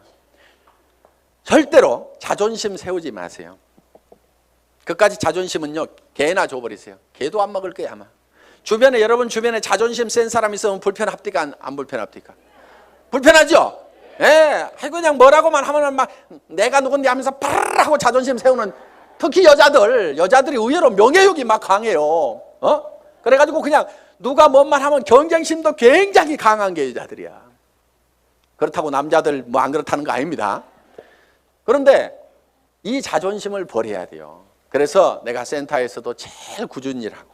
절대로 자존심 세우지 마세요. 그까지 자존심은요, 개나 줘버리세요. 개도 안 먹을 거야 아마. 주변에, 여러분 주변에 자존심 센 사람 있으면 불편합니까? 안 불편합니까? 불편하죠? 예, 그냥 뭐라고만 하면 막 내가 누군데 하면서 파르르 하고 자존심 세우는 특히 여자들이 의외로 명예욕이 막 강해요. 그래가지고 그냥 누가 뭔 말 하면 경쟁심도 굉장히 강한 게 여자들이야. 그렇다고 남자들 뭐 안 그렇다는 거 아닙니다. 그런데 이 자존심을 버려야 돼요. 그래서 내가 센터에서도 제일 꾸준히 일하고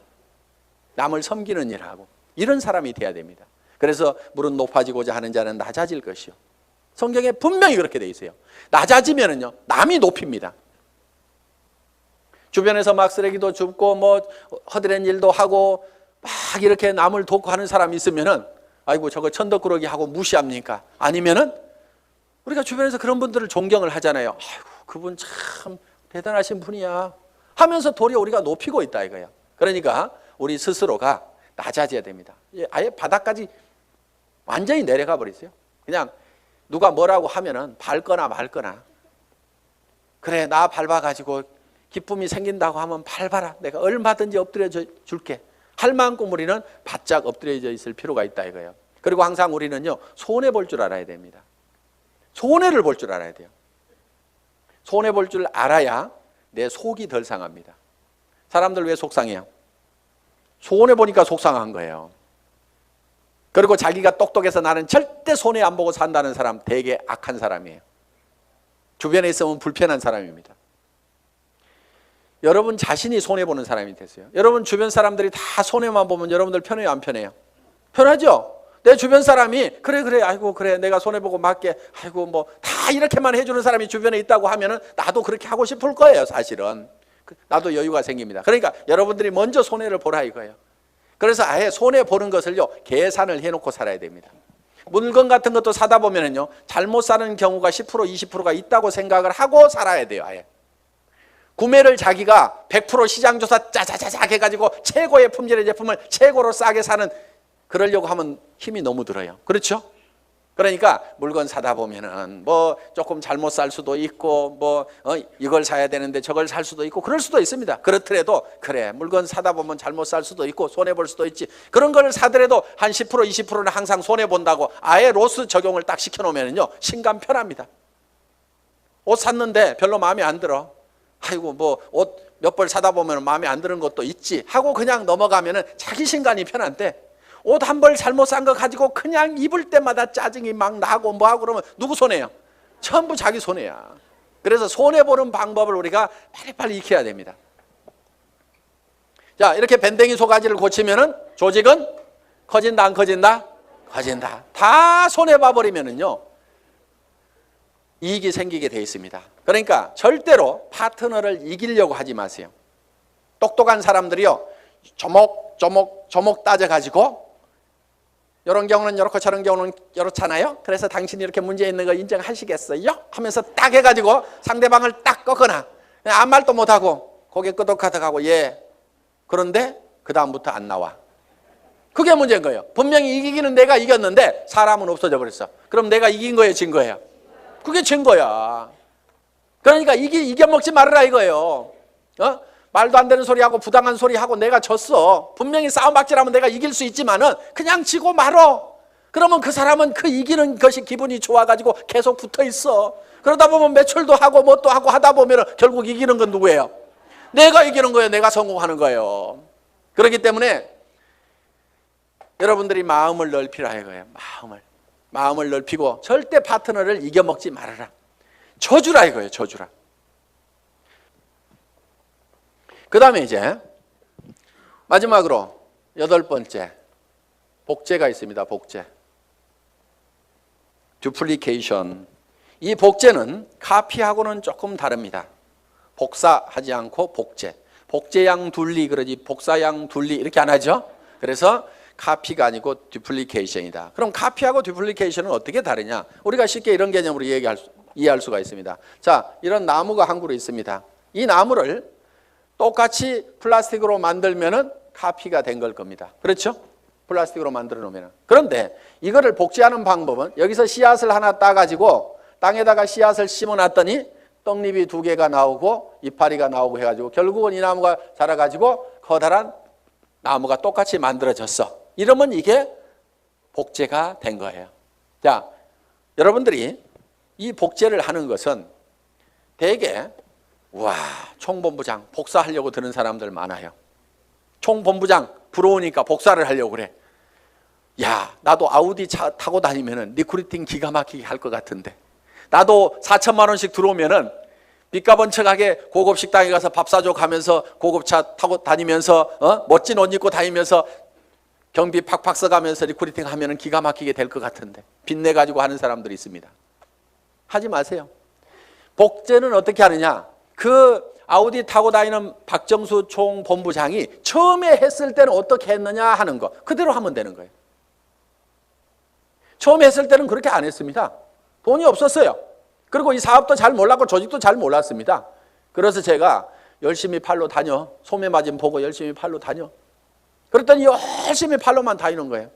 남을 섬기는 일하고 이런 사람이 돼야 됩니다. 그래서 물은 높아지고자 하는 자는 낮아질 것이요. 성경에 분명히 그렇게 돼 있어요. 낮아지면은요 남이 높입니다. 주변에서 막 쓰레기도 줍고 뭐 허드렛 일도 하고 막 이렇게 남을 돕고 하는 사람이 있으면은 아이고 저거 천덕꾸러기 하고 무시합니까? 아니면은 우리가 주변에서 그런 분들을 존경을 하잖아요. 아이고 그분 참 대단하신 분이야 하면서 도리어 우리가 높이고 있다 이거예요. 그러니까 우리 스스로가 낮아져야 됩니다. 아예 바닥까지 완전히 내려가 버리세요. 그냥 누가 뭐라고 하면은 밟거나 말거나. 그래 나 밟아가지고 기쁨이 생긴다고 하면 밟아라. 내가 얼마든지 엎드려 줄게. 할 만큼 우리는 바짝 엎드려져 있을 필요가 있다 이거예요. 그리고 항상 우리는요 손해 볼 줄 알아야 됩니다. 손해를 볼 줄 알아야 돼요. 손해 볼 줄 알아야 내 속이 덜 상합니다. 사람들 왜 속상해요? 손해 보니까 속상한 거예요. 그리고 자기가 똑똑해서 나는 절대 손해 안 보고 산다는 사람 되게 악한 사람이에요. 주변에 있으면 불편한 사람입니다. 여러분 자신이 손해보는 사람이 됐어요. 여러분 주변 사람들이 다 손해만 보면 여러분들 편해요 안 편해요? 편하죠? 내 주변 사람이 그래 아이고 그래 내가 손해보고 맞게 아이고 뭐 다 이렇게만 해주는 사람이 주변에 있다고 하면은 나도 그렇게 하고 싶을 거예요. 사실은 나도 여유가 생깁니다. 그러니까 여러분들이 먼저 손해를 보라 이거예요. 그래서 아예 손해보는 것을요 계산을 해놓고 살아야 됩니다. 물건 같은 것도 사다 보면은요 잘못 사는 경우가 10% 20%가 있다고 생각을 하고 살아야 돼요. 아예 구매를 자기가 100% 시장조사 짜자자작 해가지고 최고의 품질의 제품을 최고로 싸게 사는 그러려고 하면 힘이 너무 들어요. 그렇죠? 그러니까 물건 사다 보면은 뭐 조금 잘못 살 수도 있고 뭐 이걸 사야 되는데 저걸 살 수도 있고 그럴 수도 있습니다. 그렇더라도 그래 물건 사다 보면 잘못 살 수도 있고 손해 볼 수도 있지. 그런 걸 사더라도 한 10% 20%는 항상 손해 본다고 아예 로스 적용을 딱 시켜 놓으면은요 신감 편합니다. 옷 샀는데 별로 마음에 안 들어. 아이고 뭐 옷 몇 벌 사다 보면 마음에 안 드는 것도 있지 하고 그냥 넘어가면은 자기 신간이 편한데 옷 한 벌 잘못 산 거 가지고 그냥 입을 때마다 짜증이 막 나고 뭐하고 그러면 누구 손해요? 전부 자기 손해야. 그래서 손해보는 방법을 우리가 빨리빨리 익혀야 됩니다. 자 이렇게 밴댕이 소가지를 고치면은 조직은 커진다 안 커진다? 커진다. 다 손해봐버리면은요 이익이 생기게 돼 있습니다. 그러니까 절대로 파트너를 이기려고 하지 마세요. 똑똑한 사람들이요 조목 따져가지고 이런 경우는 이렇고 저런 경우는 이렇잖아요. 그래서 당신이 이렇게 문제 있는 거 인정하시겠어요? 하면서 딱 해가지고 상대방을 딱 꺾거나 아무 말도 못하고 고개 끄덕하다가고 예 그런데 그 다음부터 안 나와. 그게 문제인 거예요. 분명히 이기기는 내가 이겼는데 사람은 없어져 버렸어. 그럼 내가 이긴 거예요 진 거예요? 그게 진 거야. 그러니까 이겨먹지 말아라 이거예요. 말도 안 되는 소리하고 부당한 소리하고 내가 졌어. 분명히 싸움박질하면 내가 이길 수 있지만은 그냥 지고 말어. 그러면 그 사람은 그 이기는 것이 기분이 좋아가지고 계속 붙어 있어. 그러다 보면 매출도 하고 뭣도 하고 하다 보면 결국 이기는 건 누구예요? 내가 이기는 거예요. 내가 성공하는 거예요. 그렇기 때문에 여러분들이 마음을 넓히라 이거예요. 마음을 넓히고 절대 파트너를 이겨먹지 말아라. 져주라 이거예요. 져주라. 그 다음에 이제 마지막으로 8번째 복제가 있습니다. 복제. 듀플리케이션. 이 복제는 카피하고는 조금 다릅니다. 복사하지 않고 복제. 복제양 둘리 그러지 복사양 둘리 이렇게 안 하죠. 그래서 카피가 아니고 듀플리케이션이다. 그럼 카피하고 듀플리케이션은 어떻게 다르냐? 우리가 쉽게 이런 개념으로 이해할 수가 있습니다. 자, 이런 나무가 한 그루 있습니다. 이 나무를 똑같이 플라스틱으로 만들면은 카피가 된 걸 겁니다. 그렇죠? 플라스틱으로 만들어 놓으면. 그런데 이거를 복제하는 방법은 여기서 씨앗을 하나 따가지고 땅에다가 씨앗을 심어 놨더니 떡잎이 2개가 나오고 이파리가 나오고 해가지고 결국은 이 나무가 자라가지고 커다란 나무가 똑같이 만들어졌어. 이러면 이게 복제가 된 거예요. 자, 여러분들이 이 복제를 하는 것은 대개 와, 총본부장 복사하려고 드는 사람들 많아요. 총본부장 부러우니까 복사를 하려고 그래. 야, 나도 아우디 차 타고 다니면은 리크루팅 기가 막히게 할 것 같은데, 나도 4천만 원씩 들어오면은 빚가번쩍하게 고급 식당에 가서 밥 사줘 가면서 고급차 타고 다니면서 멋진 옷 입고 다니면서 경비 팍팍 써가면서 리크루팅 하면은 기가 막히게 될 것 같은데, 빚내 가지고 하는 사람들이 있습니다. 하지 마세요. 복제는 어떻게 하느냐? 그 아우디 타고 다니는 박정수 총본부장이 처음에 했을 때는 어떻게 했느냐 하는 거 그대로 하면 되는 거예요. 처음에 했을 때는 그렇게 안 했습니다. 돈이 없었어요. 그리고 이 사업도 잘 몰랐고 조직도 잘 몰랐습니다. 그래서 제가 열심히 팔로 다녀. 소매마진 보고 열심히 팔로 다녀. 그랬더니 열심히 팔로만 다니는 거예요.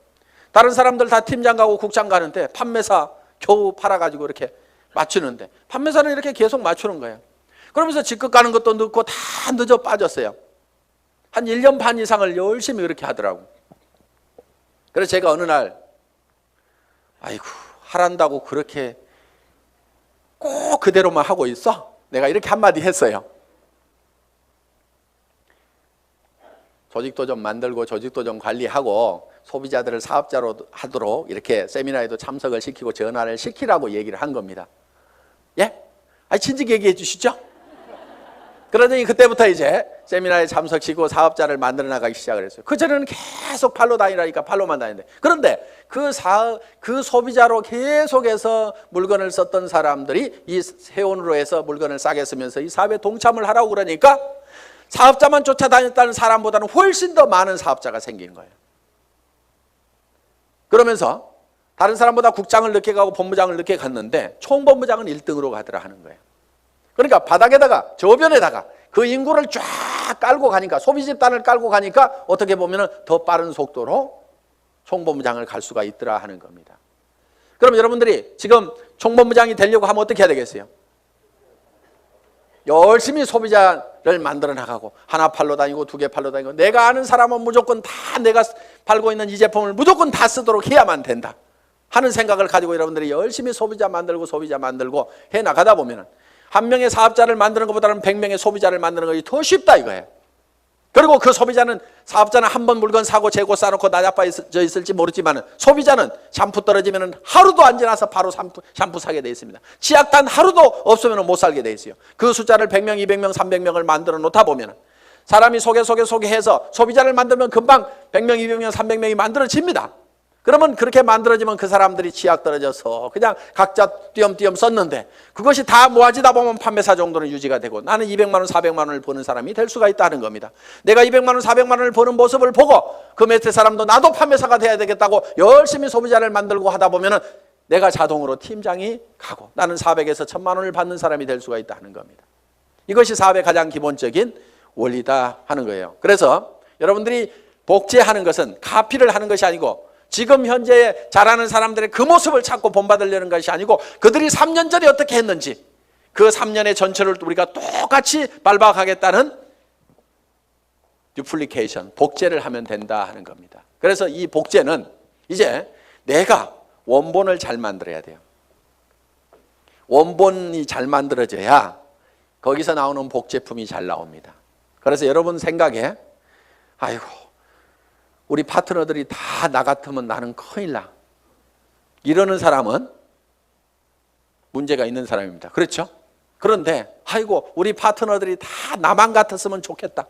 다른 사람들 다 팀장 가고 국장 가는데 판매사 겨우 팔아가지고 이렇게 맞추는데, 판매사는 이렇게 계속 맞추는 거예요. 그러면서 직급 가는 것도 늦고 다 늦어 빠졌어요. 한 1년 반 이상을 열심히 그렇게 하더라고. 그래서 제가 어느 날, 아이고, 하란다고 그렇게 꼭 그대로만 하고 있어? 내가 이렇게 한마디 했어요. 조직도 좀 만들고 조직도 좀 관리하고 소비자들을 사업자로 하도록 이렇게 세미나에도 참석을 시키고 전화를 시키라고 얘기를 한 겁니다. 예? 아니, 진즉 얘기해 주시죠. 그러더니 그때부터 이제 세미나에 참석시키고 사업자를 만들어 나가기 시작을 했어요. 그전에는 계속 팔로 다니라니까 팔로만 다니는데, 그런데 그 소비자로 계속해서 물건을 썼던 사람들이 이 세원으로 해서 물건을 싸게 쓰면서 이 사업에 동참을 하라고 그러니까 사업자만 쫓아다녔다는 사람보다는 훨씬 더 많은 사업자가 생긴 거예요. 그러면서 다른 사람보다 국장을 늦게 가고 본부장을 늦게 갔는데 총본부장은 1등으로 가더라 하는 거예요. 그러니까 바닥에다가 저변에다가 그 인구를 쫙 깔고 가니까, 소비 집단을 깔고 가니까 어떻게 보면 더 빠른 속도로 총본부장을 갈 수가 있더라 하는 겁니다. 그럼 여러분들이 지금 총본부장이 되려고 하면 어떻게 해야 되겠어요? 열심히 소비자를 만들어 나가고, 하나 팔로 다니고 두 개 팔로 다니고, 내가 아는 사람은 무조건 다 내가 팔고 있는 이 제품을 무조건 다 쓰도록 해야만 된다 하는 생각을 가지고 여러분들이 열심히 소비자 만들고 해 나가다 보면 한 명의 사업자를 만드는 것보다는 100명의 소비자를 만드는 것이 더 쉽다 이거예요. 그리고 그 사업자는 한 번 물건 사고 재고 싸놓고 나자빠져 있을지 모르지만, 소비자는 샴푸 떨어지면 하루도 안 지나서 바로 샴푸 사게 돼 있습니다. 치약 단 하루도 없으면 못 살게 돼 있어요. 그 숫자를 100명, 200명, 300명을 만들어 놓다 보면 사람이 소개해서 소비자를 만들면 금방 100명, 200명, 300명이 만들어집니다. 그러면 그렇게 만들어지면 그 사람들이 치약 떨어져서 그냥 각자 띄엄띄엄 썼는데, 그것이 다 모아지다 보면 판매사 정도는 유지가 되고 나는 200만 원, 400만 원을 버는 사람이 될 수가 있다는 겁니다. 내가 200만 원, 400만 원을 버는 모습을 보고 그 밑에 사람도 나도 판매사가 돼야 되겠다고 열심히 소비자를 만들고 하다 보면 내가 자동으로 팀장이 가고 나는 400에서 1000만 원을 받는 사람이 될 수가 있다는 겁니다. 이것이 사업의 가장 기본적인 원리다 하는 거예요. 그래서 여러분들이 복제하는 것은 카피를 하는 것이 아니고, 지금 현재 잘하는 사람들의 그 모습을 찾고 본받으려는 것이 아니고, 그들이 3년 전에 어떻게 했는지 그 3년의 전체를 우리가 똑같이 밟아가겠다는 듀플리케이션, 복제를 하면 된다 하는 겁니다. 그래서 이 복제는 이제 내가 원본을 잘 만들어야 돼요. 원본이 잘 만들어져야 거기서 나오는 복제품이 잘 나옵니다. 그래서 여러분 생각에, 아이고, 우리 파트너들이 다 나 같으면 나는 큰일 나, 이러는 사람은 문제가 있는 사람입니다. 그렇죠? 그런데 아이고, 우리 파트너들이 다 나만 같았으면 좋겠다,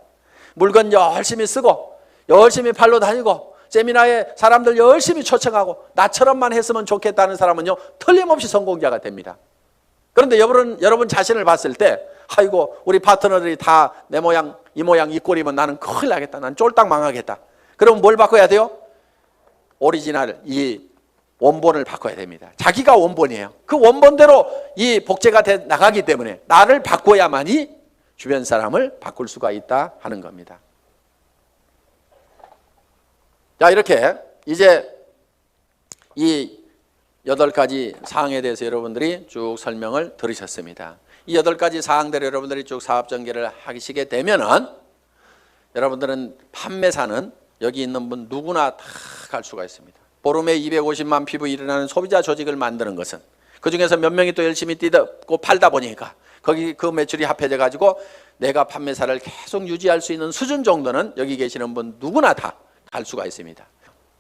물건 열심히 쓰고 열심히 팔로 다니고 세미나에 사람들 열심히 초청하고 나처럼만 했으면 좋겠다는 사람은요, 틀림없이 성공자가 됩니다. 그런데 여러분 자신을 봤을 때, 아이고, 우리 파트너들이 다 내 모양 이 모양 이 꼴이면 나는 큰일 나겠다, 난 쫄딱 망하겠다. 그럼 뭘 바꿔야 돼요? 오리지널, 이 원본을 바꿔야 됩니다. 자기가 원본이에요. 그 원본대로 이 복제가 돼 나가기 때문에 나를 바꿔야만이 주변 사람을 바꿀 수가 있다 하는 겁니다. 자, 이렇게 이제 이 8가지 사항에 대해서 여러분들이 쭉 설명을 들으셨습니다. 이 8가지 사항대로 여러분들이 쭉 사업 전개를 하시게 되면은 여러분들은 판매사는 여기 있는 분 누구나 다 갈 수가 있습니다. 보름에 250만 피부 일어나는 소비자 조직을 만드는 것은, 그중에서 몇 명이 또 열심히 뛰고 팔다 보니까 거기 그 매출이 합해져 가지고 내가 판매사를 계속 유지할 수 있는 수준 정도는 여기 계시는 분 누구나 다 갈 수가 있습니다.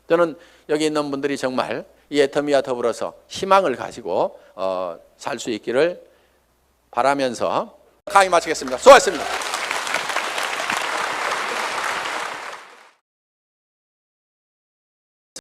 저는 여기 있는 분들이 정말 이 애터미와 더불어서 희망을 가지고 살 수 있기를 바라면서 강의 마치겠습니다. 수고하셨습니다.